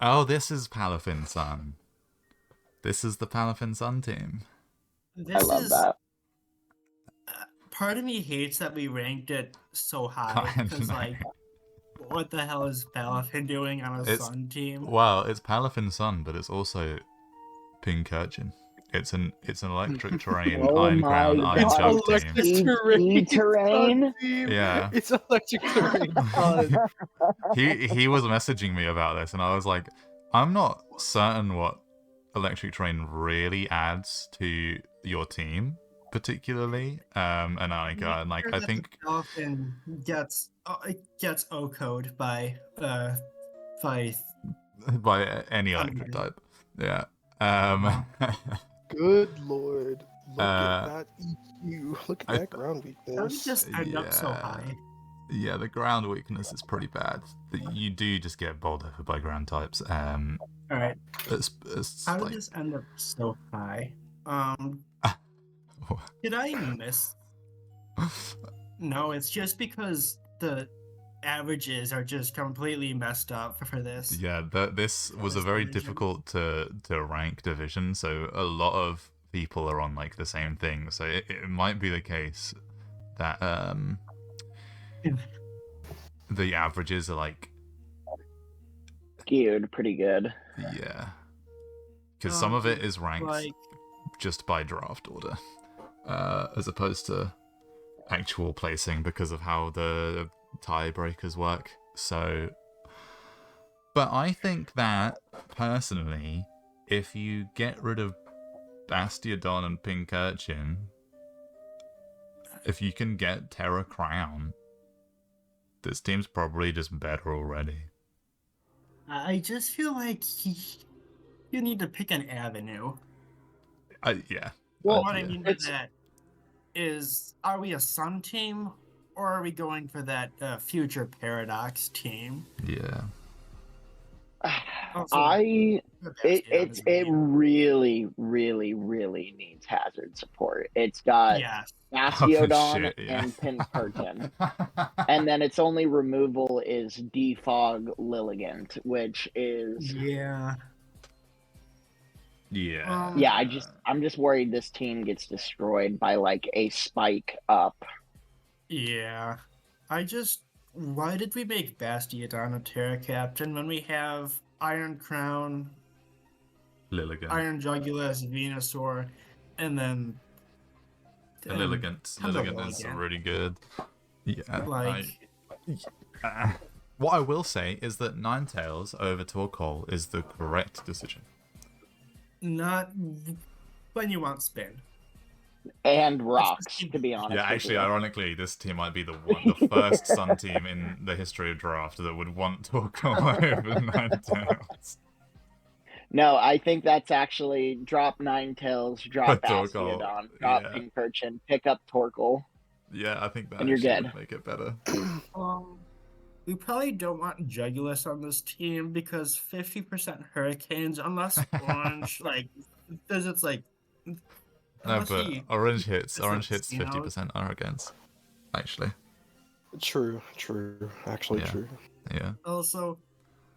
Oh, this is Palafin Sun. This is the Palafin Sun team. I love that. Part of me hates that we ranked it so high I because, know. like, what the hell is Palafin doing on a Sun team? Well, it's Palafin Sun, but it's also Pinkerton. It's an electric terrain, Oh Iron Crown, my Iron God. Jump team. Electric terrain. terrain. Yeah. It's electric terrain. Son. he was messaging me about this, and I was like, I'm not certain what electric terrain really adds to your team, particularly. And I think Palafin gets O-code by by any electric type. Yeah. Good lord. Look at Uh, that EQ. Look at I that ground How did weakness. this end up so Yeah. high? Yeah, the ground weakness is pretty bad. You do just get bowled over by ground types. All right. It's How did like, this end up so high? Did I miss? No, it's just because the averages are just completely messed up for this. yeah, this was a this very division. difficult to rank division, so a lot of people are on like the same thing. So it might be the case that the averages are like, Skewed pretty good. yeah, because some of it is ranked Like, just by draft order, as opposed to actual placing because of how the tiebreakers work. So, but I think that personally, if you get rid of Bastiodon and Pinkerton, if you can get Terra Crown, this team's probably just better already. I just feel like you need to pick an avenue. Yeah. Well, What I yeah. mean by that is, are we a Sun team, or are we going for that future Paradox team? Yeah. Also, it really, really, really needs hazard support. It's got yes. Bastiodon shit, yeah. and Pinkerton. And then its only removal is Defog Lilligant, which is Yeah. Yeah. yeah, I'm just worried this team gets destroyed by like a spike up. Yeah. Why did we make Bastiodon a Terra Captain when we have Iron Crown, Lilligant. Iron Jugulus, Venusaur, and then The Lilligant is Lilligant. really good. Yeah. Like, what I will say is that Ninetales over Torkoal is the correct decision. not when you want spin. And rocks, to be honest. Yeah, with actually, you. ironically, this team might be the first Sun team in the history of draft that would want Torkoal over Ninetales. No, I think that's actually drop Ninetales, drop Torkoal, Bastiodon, drop yeah. Pinkerton, pick up Torkoal. Yeah, I think that And you're actually good. would make it better. We probably don't want Jugulus on this team because 50% Hurricanes, unless Orange visits No, unless but he Orange hits visits, 50% arrogance. Actually. True. Actually, Yeah. true. Yeah. Also,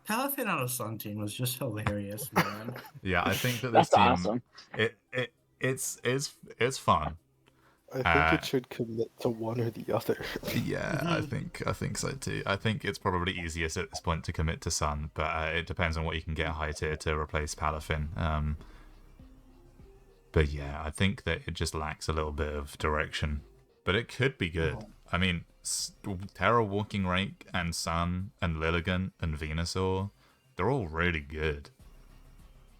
Palafin on a Sun team was just hilarious, man. Yeah, I think that this That's team awesome. it's fun. I think it should commit to one or the other. Yeah, I think so too. I think it's probably easiest at this point to commit to Sun, but it depends on what you can get high tier to replace Palafin. But yeah, I think that it just lacks a little bit of direction, but it could be good. I mean, Terra Walking Rake and Sun and Lilligant and Venusaur, they're all really good.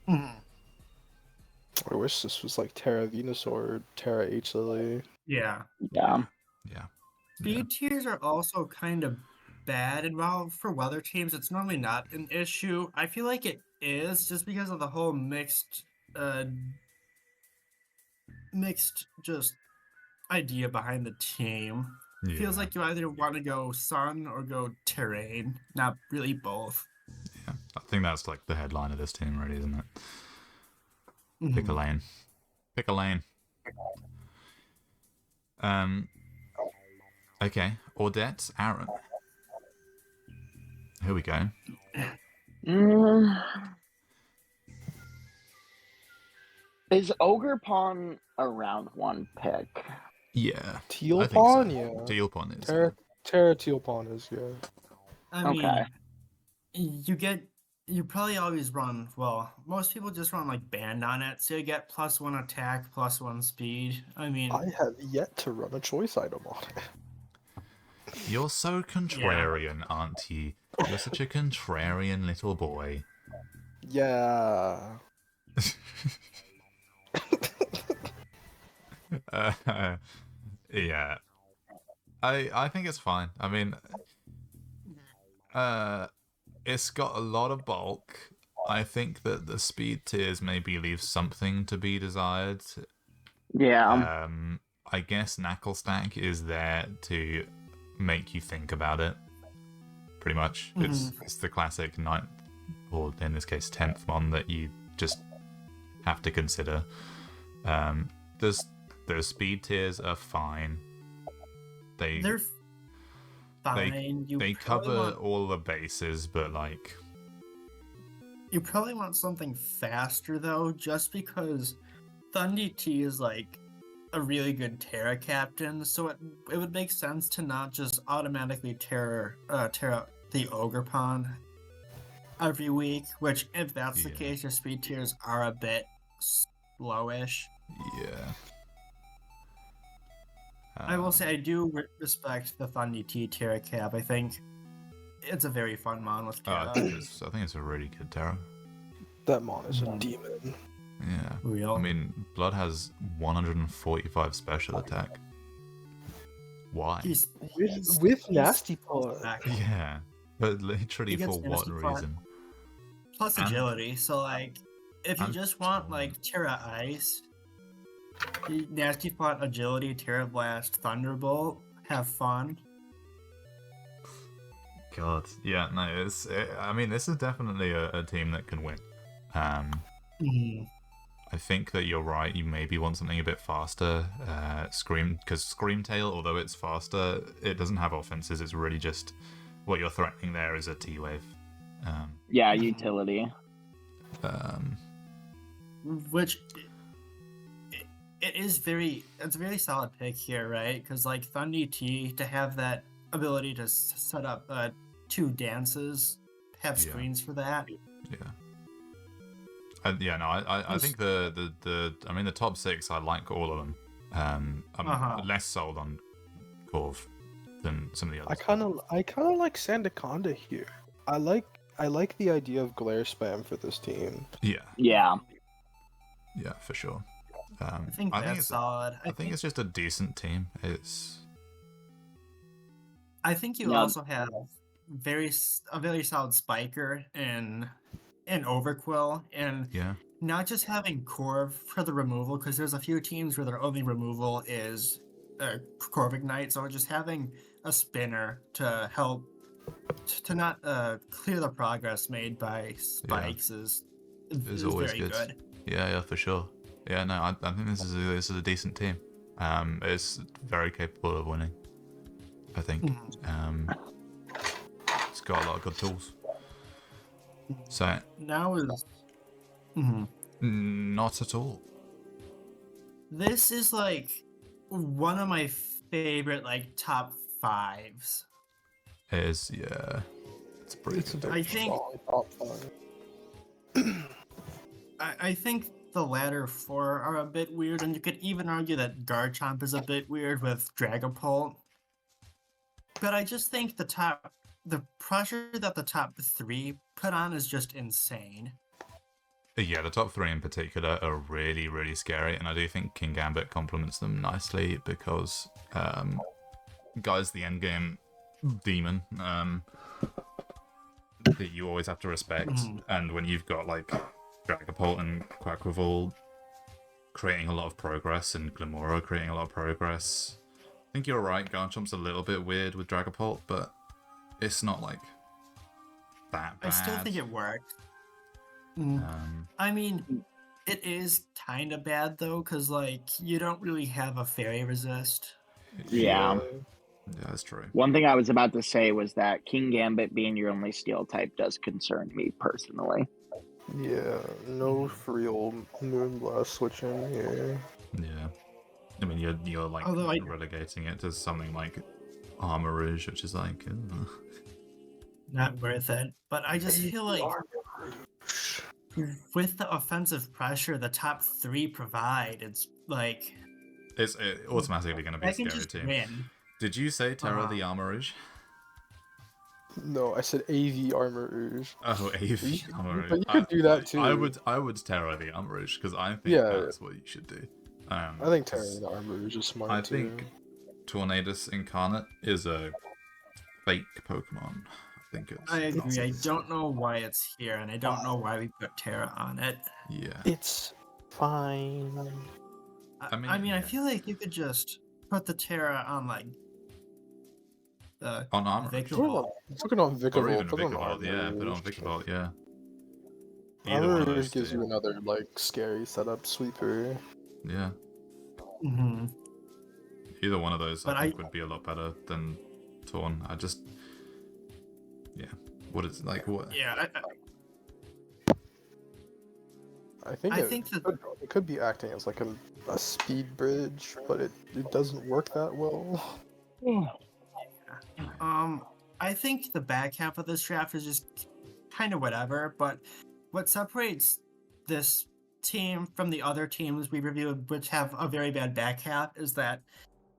I wish this was like Terra Venusaur or Terra H Lily. Yeah. Yeah. Yeah. Speed tiers are also kind of bad, and while for weather teams it's normally not an issue, I feel like it is just because of the whole mixed just idea behind the team. Feels Yeah. like you either want to go sun or go terrain, not really both. Yeah. I think that's like the headline of this team, really, isn't it? Pick a Mhm. lane. Pick a lane. Okay. Audette, Aaron. Here we go. Mm. Is Ogre Pawn a round 1 pick? Yeah. Teal I think Pawn, so. yeah. Teal Pawn is. Terra Teal Pawn is, yeah. I Okay. mean, you probably always run, well, most people just run like band on it, so you get +1 attack, +1 speed. I mean, I have yet to run a choice item on it. You're so contrarian, aren't you? You're such a contrarian little boy. Yeah. Yeah. I think it's fine. I mean, it's got a lot of bulk. I think that the speed tiers maybe leave something to be desired. Yeah. I guess Knuckle Stack is there to make you think about it. Pretty much, it's the classic 9th, or in this case 10th one that you just have to consider. Those speed tiers are fine. they're fine. They cover all the bases, but like you probably want something faster though, just because Thundy T is like a really good Terra captain, so it would make sense to not just automatically Terra the Ogre Pawn every week, which if that's the Yeah. case, your speed tiers are a bit slowish. yeah. I will say I do respect the Thundy T Terra cap. I think it's a very fun mon with Terra. I think it's a really good Terra. That mon is a demon. Yeah. Real. I mean, Blood has 145 special attack. Why? With Nasty Paw. Yeah. But literally He gets for what Nasty Paw. reason? Plus And- agility, so like if you and just want tone. like Terra Ice, Nasty Plot, Agility, Terra Blast, Thunderbolt, have fun. God. Yeah, no, I mean, this is definitely a team that can win. I think that you're right. You maybe want something a bit faster. Because Screamtail, although it's faster, it doesn't have offenses. It's really just what you're threatening there is a T-Wave. Yeah, utility. Which it's a very solid pick here, right? Because like Thundy T, to have that ability to set up 2 dances, have Yeah. screens for that. Yeah. I think the top 6, I like all of them. I'm less sold on Corv than some of the others. I kind of like Sandaconda here. I like the idea of glare spam for this team. Yeah, Yeah. yeah, for sure. I think that's solid. I think it's just a decent team. I think you also have a very solid spiker and Overquill, and Yeah, not just having Corv for the removal, because there's a few teams where their only removal is Corv Ignite, so just having a spinner to help to not clear the progress made by spikes is always very good. Yeah, for sure. Yeah, no, I think this is a decent team. It's very capable of winning. I think. It's got a lot of good tools. So Now is not at all. this is like one of my favorite like top 5s. It's pretty It's a good. very I think- solid top 5. I think the latter 4 are a bit weird, and you could even argue that Garchomp is a bit weird with Dragapult. But I just think the pressure that the top 3 put on is just insane. Yeah, the top 3 in particular are really, really scary, and I do think King Gambit complements them nicely because Guy's the endgame demon that you always have to respect. And when you've got like Dragapult and Quaquaval creating a lot of progress and Glimmora creating a lot of progress, I think you're right. Garchomp's a little bit weird with Dragapult, but it's not like that bad. I still think it worked. I mean, it is kind of bad though, because like you don't really have a fairy resist. Yeah. Yeah, that's true. One thing I was about to say was that King Gambit being your only steel type does concern me personally. Yeah, no real Moonblast switching here. Yeah. I mean, you're like relegating it to something like Armor Rouge, which is like not worth it. But I just feel like with the offensive pressure the top 3 provide, it's like it's automatically going to be a scary team. Win. Did you say Terra the Armor Rouge? No, I said AV Armor Rouge. Oh, AV Armor Rouge. But you could do that too. I would Terra the Armor Rouge because I think that's what you should do. I think Terra the Armor Rouge is smart I too. think Tornadus Incarnate is a fake Pokemon. I think it's. I agree. I don't know why it's here, and I don't know why we put Terra on it. Yeah. It's fine. I mean, I feel like you could just put the Terra on like on Armor. Put it on Vikavolt. Or even Vikavolt, yeah. Put it on Vikavolt, yeah. Armor Rouge gives you another like scary setup sweeper. Yeah. Mm-hmm. Either one of those, I think, would be a lot better than Torn. Yeah. What is like what? Yeah. I think it could be acting as like a speed bridge, but it doesn't work that well. I think the back half of this draft is just kind of whatever, but what separates this team from the other teams we reviewed, which have a very bad back half, is that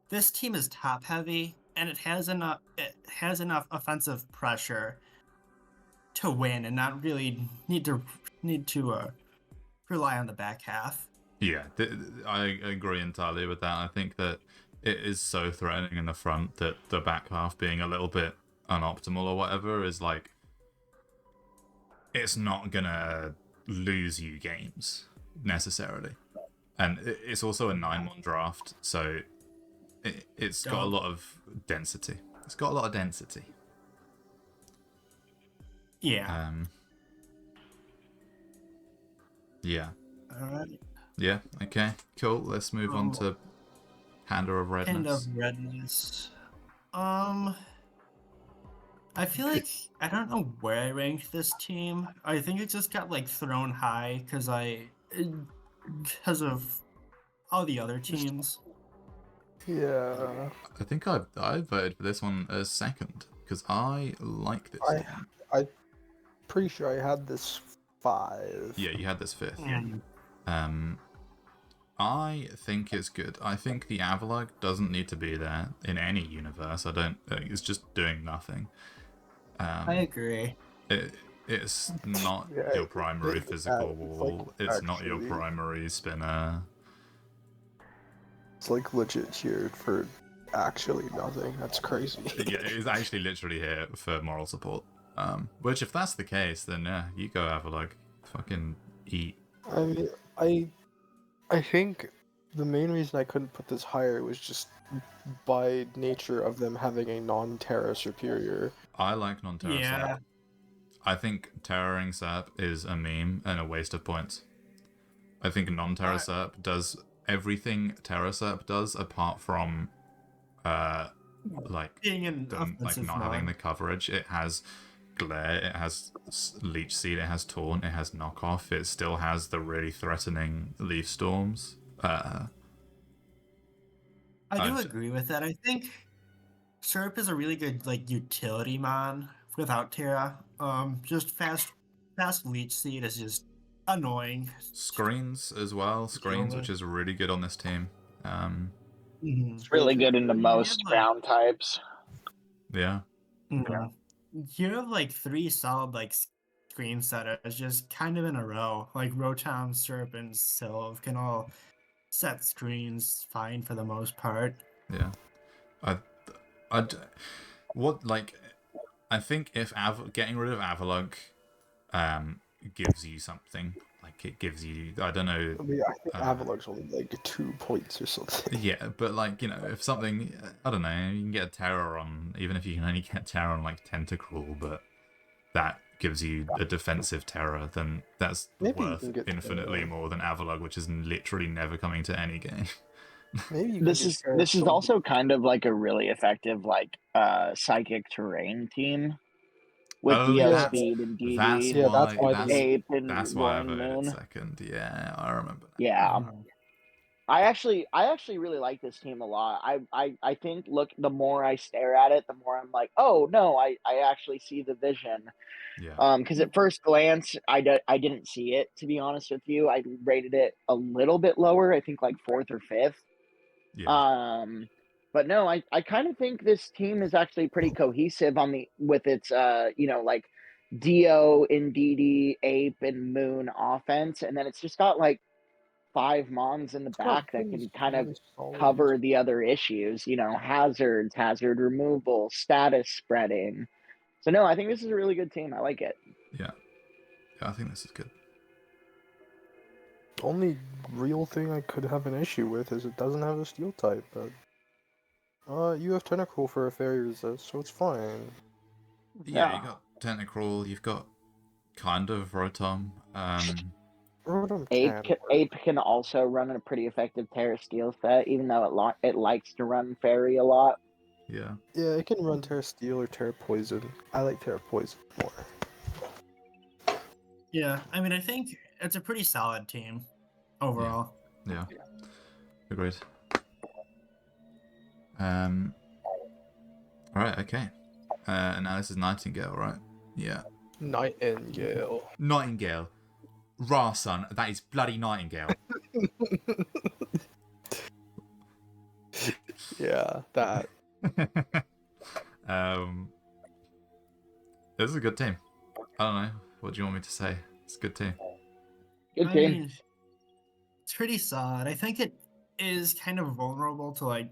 this team is top heavy and it has enough offensive pressure to win and not really need to rely on the back half. Yeah, I agree entirely with that. I think that it is so threatening in the front that the back half being a little bit unoptimal or whatever is like, it's not gonna lose you games necessarily. And it's also a 9-1 draft, so it's got a lot of density. It's got a lot of density. Yeah. Yeah. Alright. Yeah, okay, cool. Let's move on to Panda of Redness. Panda of Redness. I feel like I don't know where I ranked this team. I think it just got like thrown high because of all the other teams. Yeah. I think I voted for this one as second because I like this team. I'm pretty sure I had this 5. Yeah, you had this 5th. Yeah. I think it's good. I think the Avalugg doesn't need to be there in any universe. It's just doing nothing. I agree. It's not your primary physical wall. It's not your primary spinner. It's like legit here for actually nothing. That's crazy. Yeah, it's actually literally here for moral support. Which, if that's the case, then yeah, you go Avalugg. Fucking eat. I mean, I think the main reason I couldn't put this higher was just by nature of them having a non-Terra superior. I like non-Terra Sap. I think Terroring Sap is a meme and a waste of points. I think non-Terra Sap does everything Terra Sap does apart from being an offensive not having the coverage. It has Glare, it has Leech Seed, it has Taunt, it has Knockoff, it still has the really threatening Leaf Storms. I do agree with that. I think Syrup is a really good utility mon without Terra. Just fast Leech Seed is just annoying. Screens as well, which is really good on this team. It's really good into most ground types. Yeah. Mm-hmm. You have 3 solid screen setters just kind of in a row. Like Rotom, Syrup, and Sylve can all set screens fine for the most part. Yeah. What, like, I think if getting rid of Avalok gives you something, like it gives you, I don't know. I mean, I think Avalok's only like 2 points or something. Yeah, but like, you know, if something, I don't know, you can get a Terror on, even if you can only get Terror on like Tentacruel, but that gives you a defensive Terror, then that's Maybe you worth can get infinitely Terror. more than Avalok, which is literally never coming to any game. Maybe you This can is get this is some- also kind of like a really effective like psychic terrain team with Oh, Dio yeah. Speed and That's DD Yeah, why. that's why with they- Ape and That's why I Roaring voted Moon. second. Yeah, I remember that. Yeah. Mm. I actually really like this team a lot. I think look, the more I stare at it, the more I'm like, oh no, I actually see the vision. Yeah. Because at first glance, I didn't see it, to be honest with you. I rated it a little bit lower, I think like fourth or fifth. Yeah. But no, I kind of think this team is actually pretty cohesive with its like Dio, Ndidi, Ape, and Moon offense, and then it's just got like 5 Mons in the back that can kind of cover the other issues, hazards, hazard removal, status spreading. So no, I think this is a really good team. I like it. Yeah. Yeah, I think this is good. The only real thing I could have an issue with is it doesn't have a steel type, but you have Tentacruel for a fairy resist, so it's fine. Yeah, you got Tentacruel, you've got kind of Rotom. Rotom Ape can also run a pretty effective Terra Steel set, even though it likes to run Fairy a lot. Yeah. Yeah, it can run Terra Steel or Terra Poison. I like Terra Poison more. Yeah, I mean, I think it's a pretty solid team overall. Yeah. Agreed. Alright, okay. Now this is Nightingale, right? Yeah. Nightingale. Nightingale. Ra, son, that is bloody Nightingale. Yeah, that. This is a good team. I don't know. What do you want me to say? It's a good team. Good I team. mean, it's pretty solid. I think it is kind of vulnerable to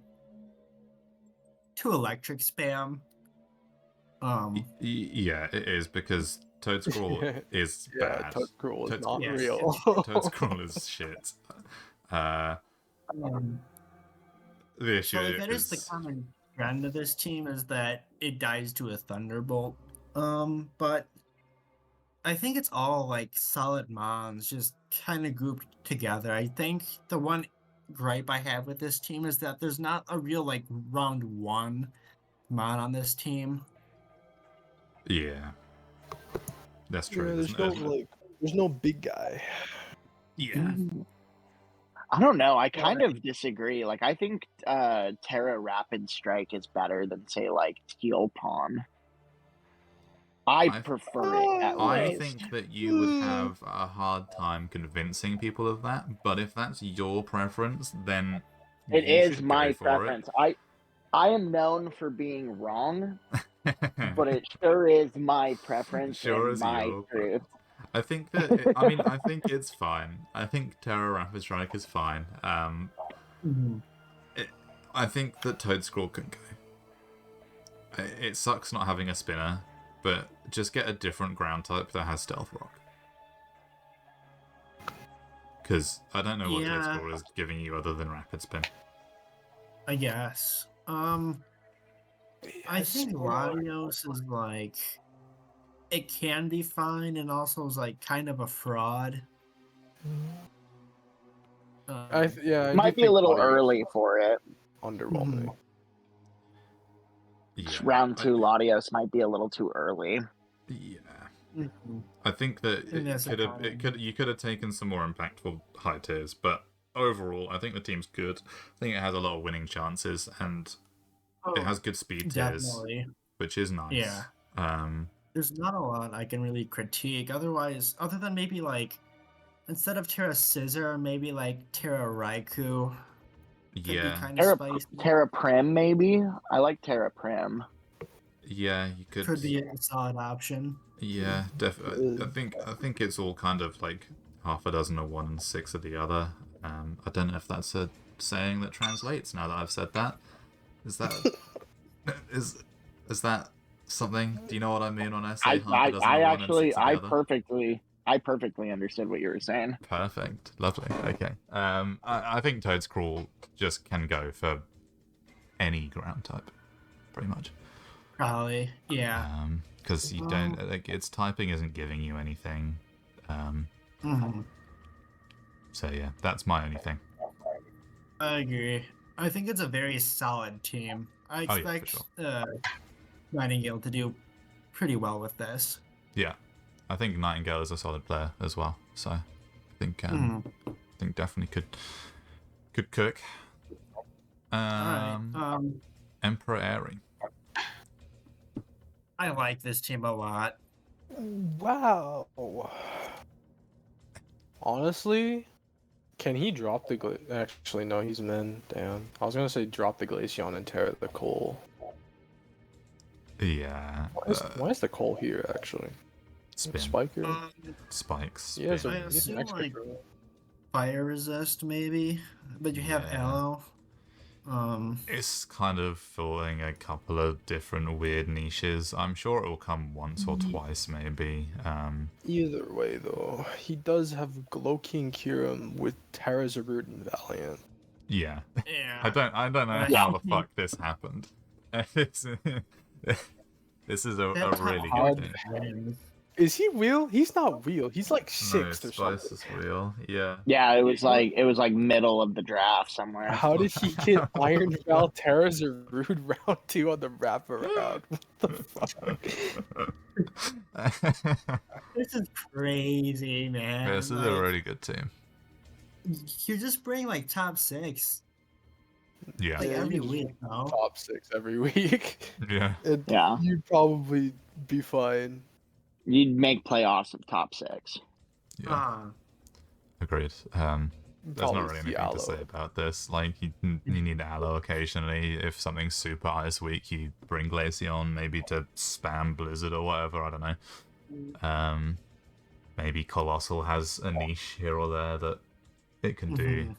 electric spam. Yeah, it is because Toadscrawl is Yeah, bad. Tentacruel is not Yes. real. Toadscrawl is shit. The issue So that is the is common trend of this team is that it dies to a thunderbolt. But I think it's all like solid mons just kind of grouped together. I think the one gripe I have with this team is that there's not a real like round one mon on this team. yeah. That's true. Yeah, isn't it? there's no big guy. Yeah. I don't know. I kind of disagree. Like, I think Terra Rapid Strike is better than, say, like Steel Pawn. I prefer it at I least. think that you would have a hard time convincing people of that, but if that's your preference, then It you is should my go for preference. I am known for being wrong, it. but it sure is my preference Sure and is my your truth. I think that I think it's fine. I think Terra Rapid Strike is fine. I think that Toadscrawl can go. It sucks not having a spinner, but just get a different ground type that has Stealth Rock. Because I don't know what Toadscrawl is giving you other than Rapid Spin. I guess. I think Latios is like it can be fine and also is like kind of a fraud. I Might be a little early for it. Underwhelming. Yeah, Round 2 Latios might be a little too early. Yeah. I think that you could have taken some more impactful high tiers, but overall, I think the team's good. I think it has a lot of winning chances, and it has good speed tiers, which is nice. Yeah. There's not a lot I can really critique. Otherwise, other than maybe like instead of Terra Scissor, maybe like Terra Raikou. Yeah. Kind of spicy. Terra Prim, maybe. I like Terra Prim. Yeah, you could. Could be a solid option. Yeah, definitely. I think it's all kind of like half a dozen of one and 6 of the other. I don't know if that's a saying that translates now that I've said that. Is that Is that something? Do you know what I mean when I say half a dozen I of one and six of the I other? perfectly understood what you were saying. Perfect. Lovely. Okay. I think Toad's Crawl just can go for any ground type, pretty much. Probably, yeah. Because you don't like its typing isn't giving you anything. Mhm. So yeah, that's my only thing. I agree. I think it's a very solid team. I Oh, yeah, for expect sure. Nightingale to do pretty well with this. Yeah, I think Nightingale is a solid player as well. So I think definitely could cook. Alright. Emperor Airy. I like this team a lot. Wow. Honestly, can he drop the actually no, he's min. Damn. I was gonna say drop the Glaceon and tear the Coal. Yeah. Why is the Coal here actually? Spin. Spiker? Spikes. He has spin. I he has assume, an extra like, throw. Fire resist maybe, but you have Yeah. Aloe. It's kind of filling a couple of different weird niches. I'm sure it will come once or twice, maybe. Either way though, he does have Glowking Kyurem with Terrazarud and Valiant. Yeah. Yeah. I don't know But how the fuck this happened. this is a that top really How- good thing. wins. Is he wheel? He's not wheel. He's like No, 6th or Spice something. is real. Yeah. Yeah, it was like middle of the draft somewhere. How did he get Iron Val Terrazarud round 2 on the wraparound? What the fuck? This is crazy, man. This is a Like, really good team. you're just bringing like top 6 Yeah. like Yeah, every you just week, no? Top 6 every week. Yeah. And Yeah. you'd probably be fine. You'd make playoffs of top 6. Yeah. Agreed. There's not Probably really see anything to say Aloe. about this. Like, you need Aloe occasionally. If something's super ice weak, you bring Glaceon maybe to spam Blizzard or whatever. I don't know. Maybe Colossal has a niche here or there that it can do.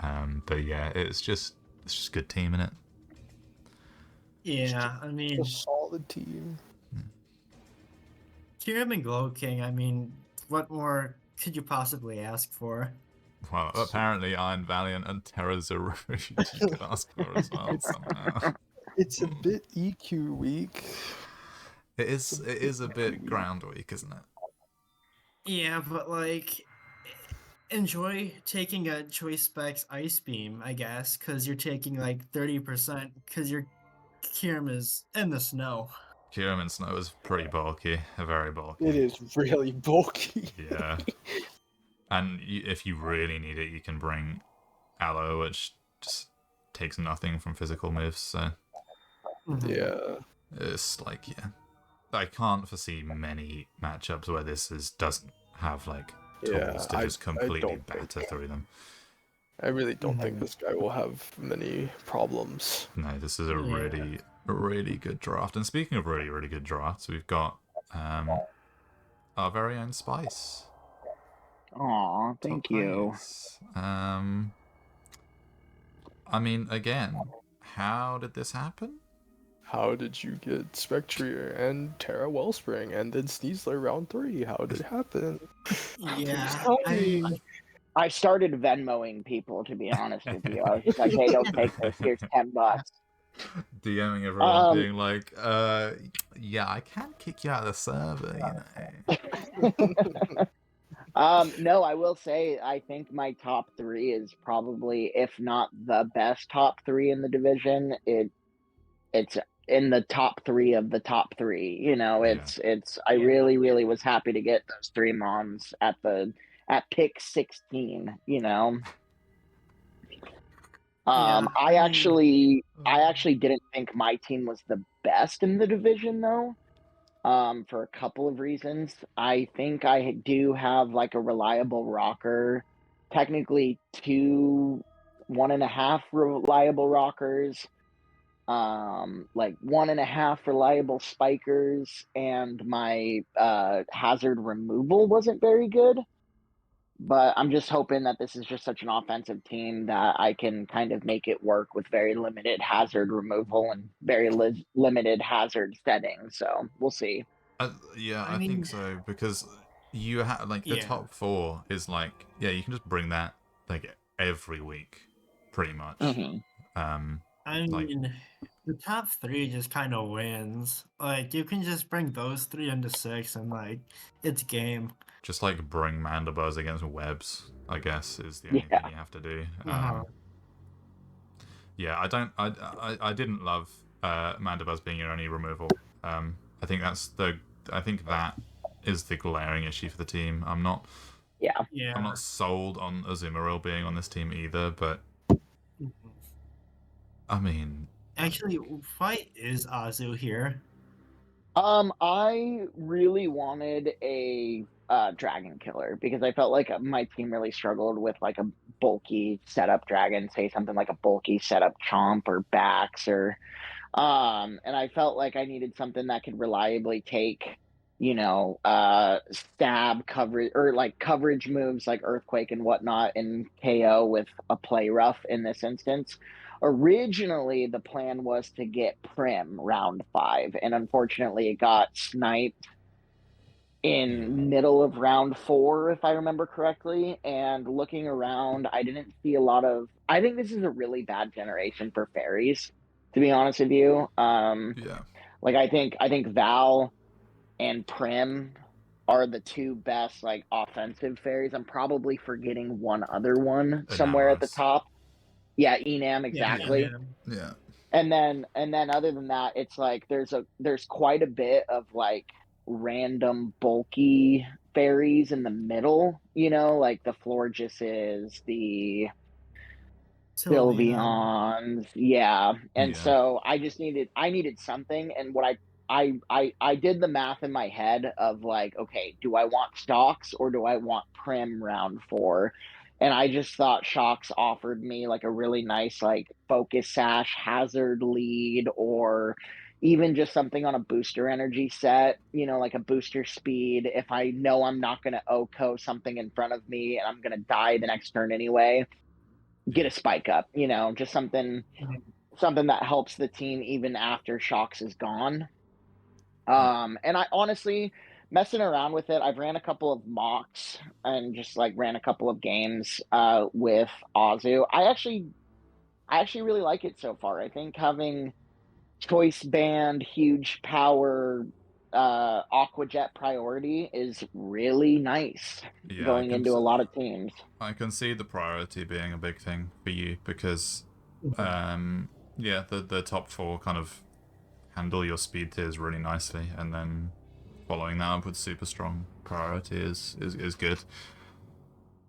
But yeah, it's just a good team, innit? Yeah, I mean, A solid team. Kyurem and Glow King, I mean, what more could you possibly ask for? Well, apparently Iron Valiant and Terrazarud you could ask for as well somehow. It's a bit EQ weak. It is a bit ground weak, isn't it? Yeah, but like, enjoy taking a Choice Specs Ice Beam, I guess, because you're taking like 30%, because your Kyurem is in the snow. Kyurem in Snow is pretty bulky, very bulky. It is really bulky. Yeah. And if you really need it, you can bring Aloe, which just takes nothing from physical moves, so Yeah. it's like, yeah. I can't foresee many matchups where doesn't have like tools to just completely don't think- batter through them. I really don't think this guy will have many problems. No, this is a Yeah. really good draft. And speaking of really good drafts, we've got our very own Spice. Aw, thank Top you. plays. I mean, again, how did this happen? How did you get Spectrier and Terra Wellspring and then Sneasler round 3? How did it happen? Yeah, I started Venmoing people, to be honest with you. I was just like, hey, don't take this. Here's $10. DMing everyone, being like, yeah, I can kick you out of the server, you know. No, I will say I think my top 3 is probably, if not the best top 3 in the division. It's in the top 3 of the top 3. You know, it's I really was happy to get those 3 Mons at pick 16, you know. I actually didn't think my team was the best in the division though. For a couple of reasons. I think I do have like a reliable rocker, technically 1.5 reliable rockers, like 1.5 reliable spikers, and my hazard removal wasn't very good. But I'm just hoping that this is just such an offensive team that I can kind of make it work with very limited hazard removal and very limited hazard settings. So we'll see. Yeah, I I think mean, so because you have like the yeah. top four is like you can just bring that like every week, pretty much. Hmm. I Like mean, the top three just kind of wins. Like, you can just bring those three into 6 and, like, it's game. just like bring Mandibuzz against webs, I guess, is the only Yeah. thing you have to do. Uh-huh. Yeah, I didn't love Mandibuzz being your only removal. I think I think that is the glaring issue for the team. I'm not Yeah. sold on Azumarill being on this team either, but Mhm. I mean, Actually, why is Azu here? I really wanted a dragon killer because I felt like my team really struggled with like a bulky setup dragon, say something like a bulky setup Chomp or Bax or and I felt like I needed something that could reliably take, stab coverage or like coverage moves like Earthquake and whatnot and KO with a play rough in this instance. Originally, the plan was to get Prim round 5, and unfortunately, it got sniped yeah, in middle of round 4, if I remember correctly. And looking around, I didn't see a lot of. I think this is a really bad generation for fairies, to be honest with you. yeah, Like I think Val and Prim are the two best like offensive fairies. I'm probably forgetting one other one somewhere at the Enamorous. top. Yeah, Enam, Yeah, Yeah, exactly. Enam. yeah, And then other than that, it's like there's quite a bit of like random bulky fairies in the middle, like the Florges, the Sylveon. Sylveons, yeah. And yeah. so I needed something, and what I did the math in my head of like, okay, do I want stocks or do I want Prim round 4? And I just thought Shocks offered me like a really nice like focus sash hazard lead, or even just something on a booster energy set, like a booster speed. If I know I'm not going to OHKO something in front of me and I'm going to die the next turn anyway, get a spike up, just Mhm. something that helps the team even after Shocks is gone. Yeah. And I honestly, messing around with it, I've ran a couple of mocks and just like ran a couple of games with Azu. I actually really like it so far. I think having choice band, huge power, Aqua Jet priority is really nice Yeah, going into a lot of teams. I can see the priority being a big thing for you because, Mhm. yeah, the top four kind of handle your speed tiers really nicely, and then following that up with super strong priority is good.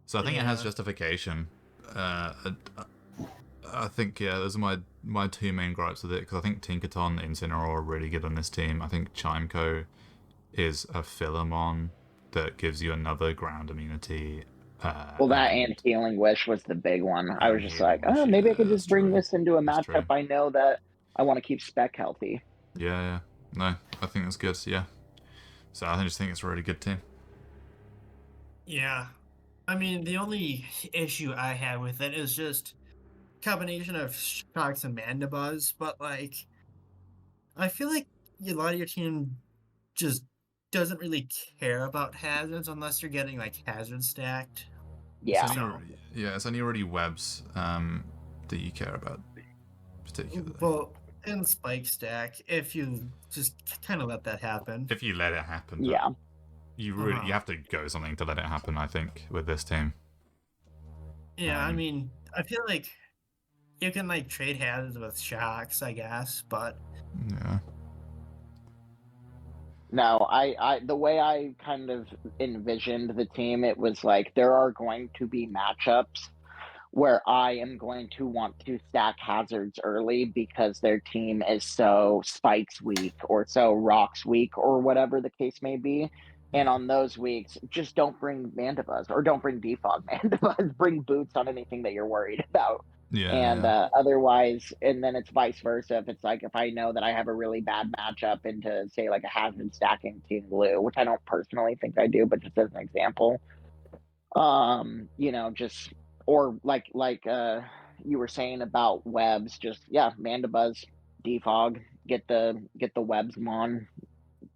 So I think it has Yeah. justification. I think those are my two main gripes with it because I think Tinkaton and Incineroar are really good on this team. I think Chimeco is a Philemon that gives you another ground immunity. Well, that and And Healing Wish was the big one. I was just Healing like, Wish, oh, maybe I could yeah, just that's bring true. this into a That's matchup true. I know that I want to keep Spec healthy. Yeah. No, I think that's good. Yeah. So I just think it's a really good team. Yeah. I mean, the only issue I have with it is just combination of Shocks and Mandibuzz, but like I feel like a lot of your team just doesn't really care about hazards unless you're getting like hazard stacked. It's Yeah. only So, it's only really webs that you care about particularly. well, in Spike Stack, if you just kind of let that happen. If you let it happen, but Yeah. you Uh-huh. have to go something to let it happen. I think with this team. Yeah, I Um, mean, I feel like you can like trade hazards with Shocks, I guess, but yeah. No, the way I kind of envisioned the team, it was like there are going to be matchups where I am going to want to stack hazards early because their team is so spikes weak or so rocks weak or whatever the case may be. And Yeah. on those weeks, just don't bring Mandibuzz or don't bring Defog Mandibuzz. Bring boots on anything that you're worried about. And Yeah. otherwise, and then it's vice versa. If it's like if I know that I have a really bad matchup into say like a hazard stacking Team Blue, which I don't personally think I do, but just as an example, Just or you were saying about webs, just yeah, Mandibuzz, defog, get the webs mon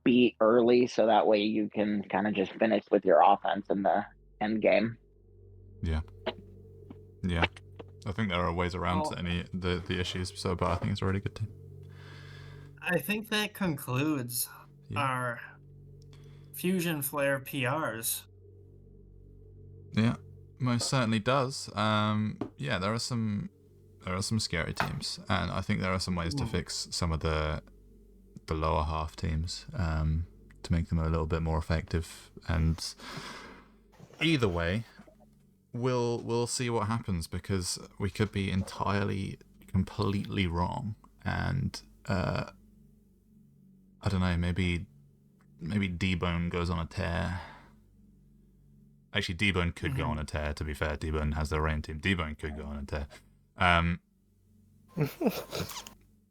beat early so that way you can kind of just finish with your offense in the end game. Yeah. Yeah. I think there are ways around Well, the issues, but I think it's a really good team. I think that concludes Yeah. our Fusion Flare PRs. Yeah, most certainly does. Yeah, there are some scary teams, and I think there are some ways to fix some of the lower half teams to make them a little bit more effective. And either way, we'll see what happens, because we could be entirely, completely wrong, and I don't know, maybe D-Bone goes on a tear. Actually, D-Bone could go on a tear, to be fair. D-Bone has their own team. D-Bone could go on a tear.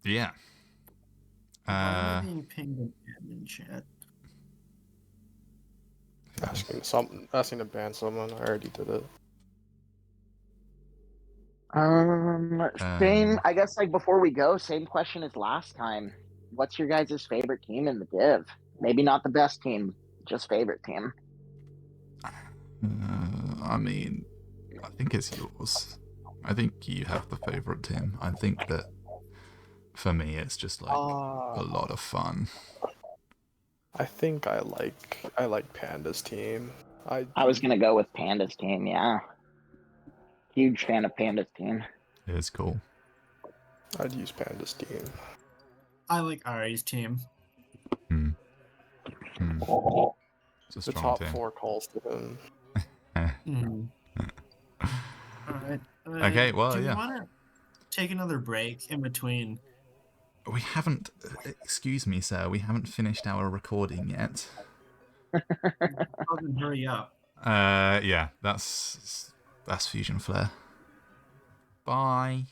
Yeah. Why am I being pinged in admin chat? Asking to ban someone. I already did it. Same, I guess, like before we go, same question as last time. What's your guys' favorite team in the div? Maybe not the best team, just favorite team. I mean, I think it's yours. I think you have the favorite team. I think that for me, it's just like a lot of fun. I think I like Panda's team. I was gonna go with Panda's team, yeah. Huge fan of Panda's team. It's cool. I'd use Panda's team. I like Ari's team. It's a The strong top team. 4 calls to him. All right. Okay, well, do we yeah. want to take another break in between? We haven't. Excuse me, sir. We haven't finished our recording yet. Oh, then hurry up. Yeah, that's Fusion Flare. Bye.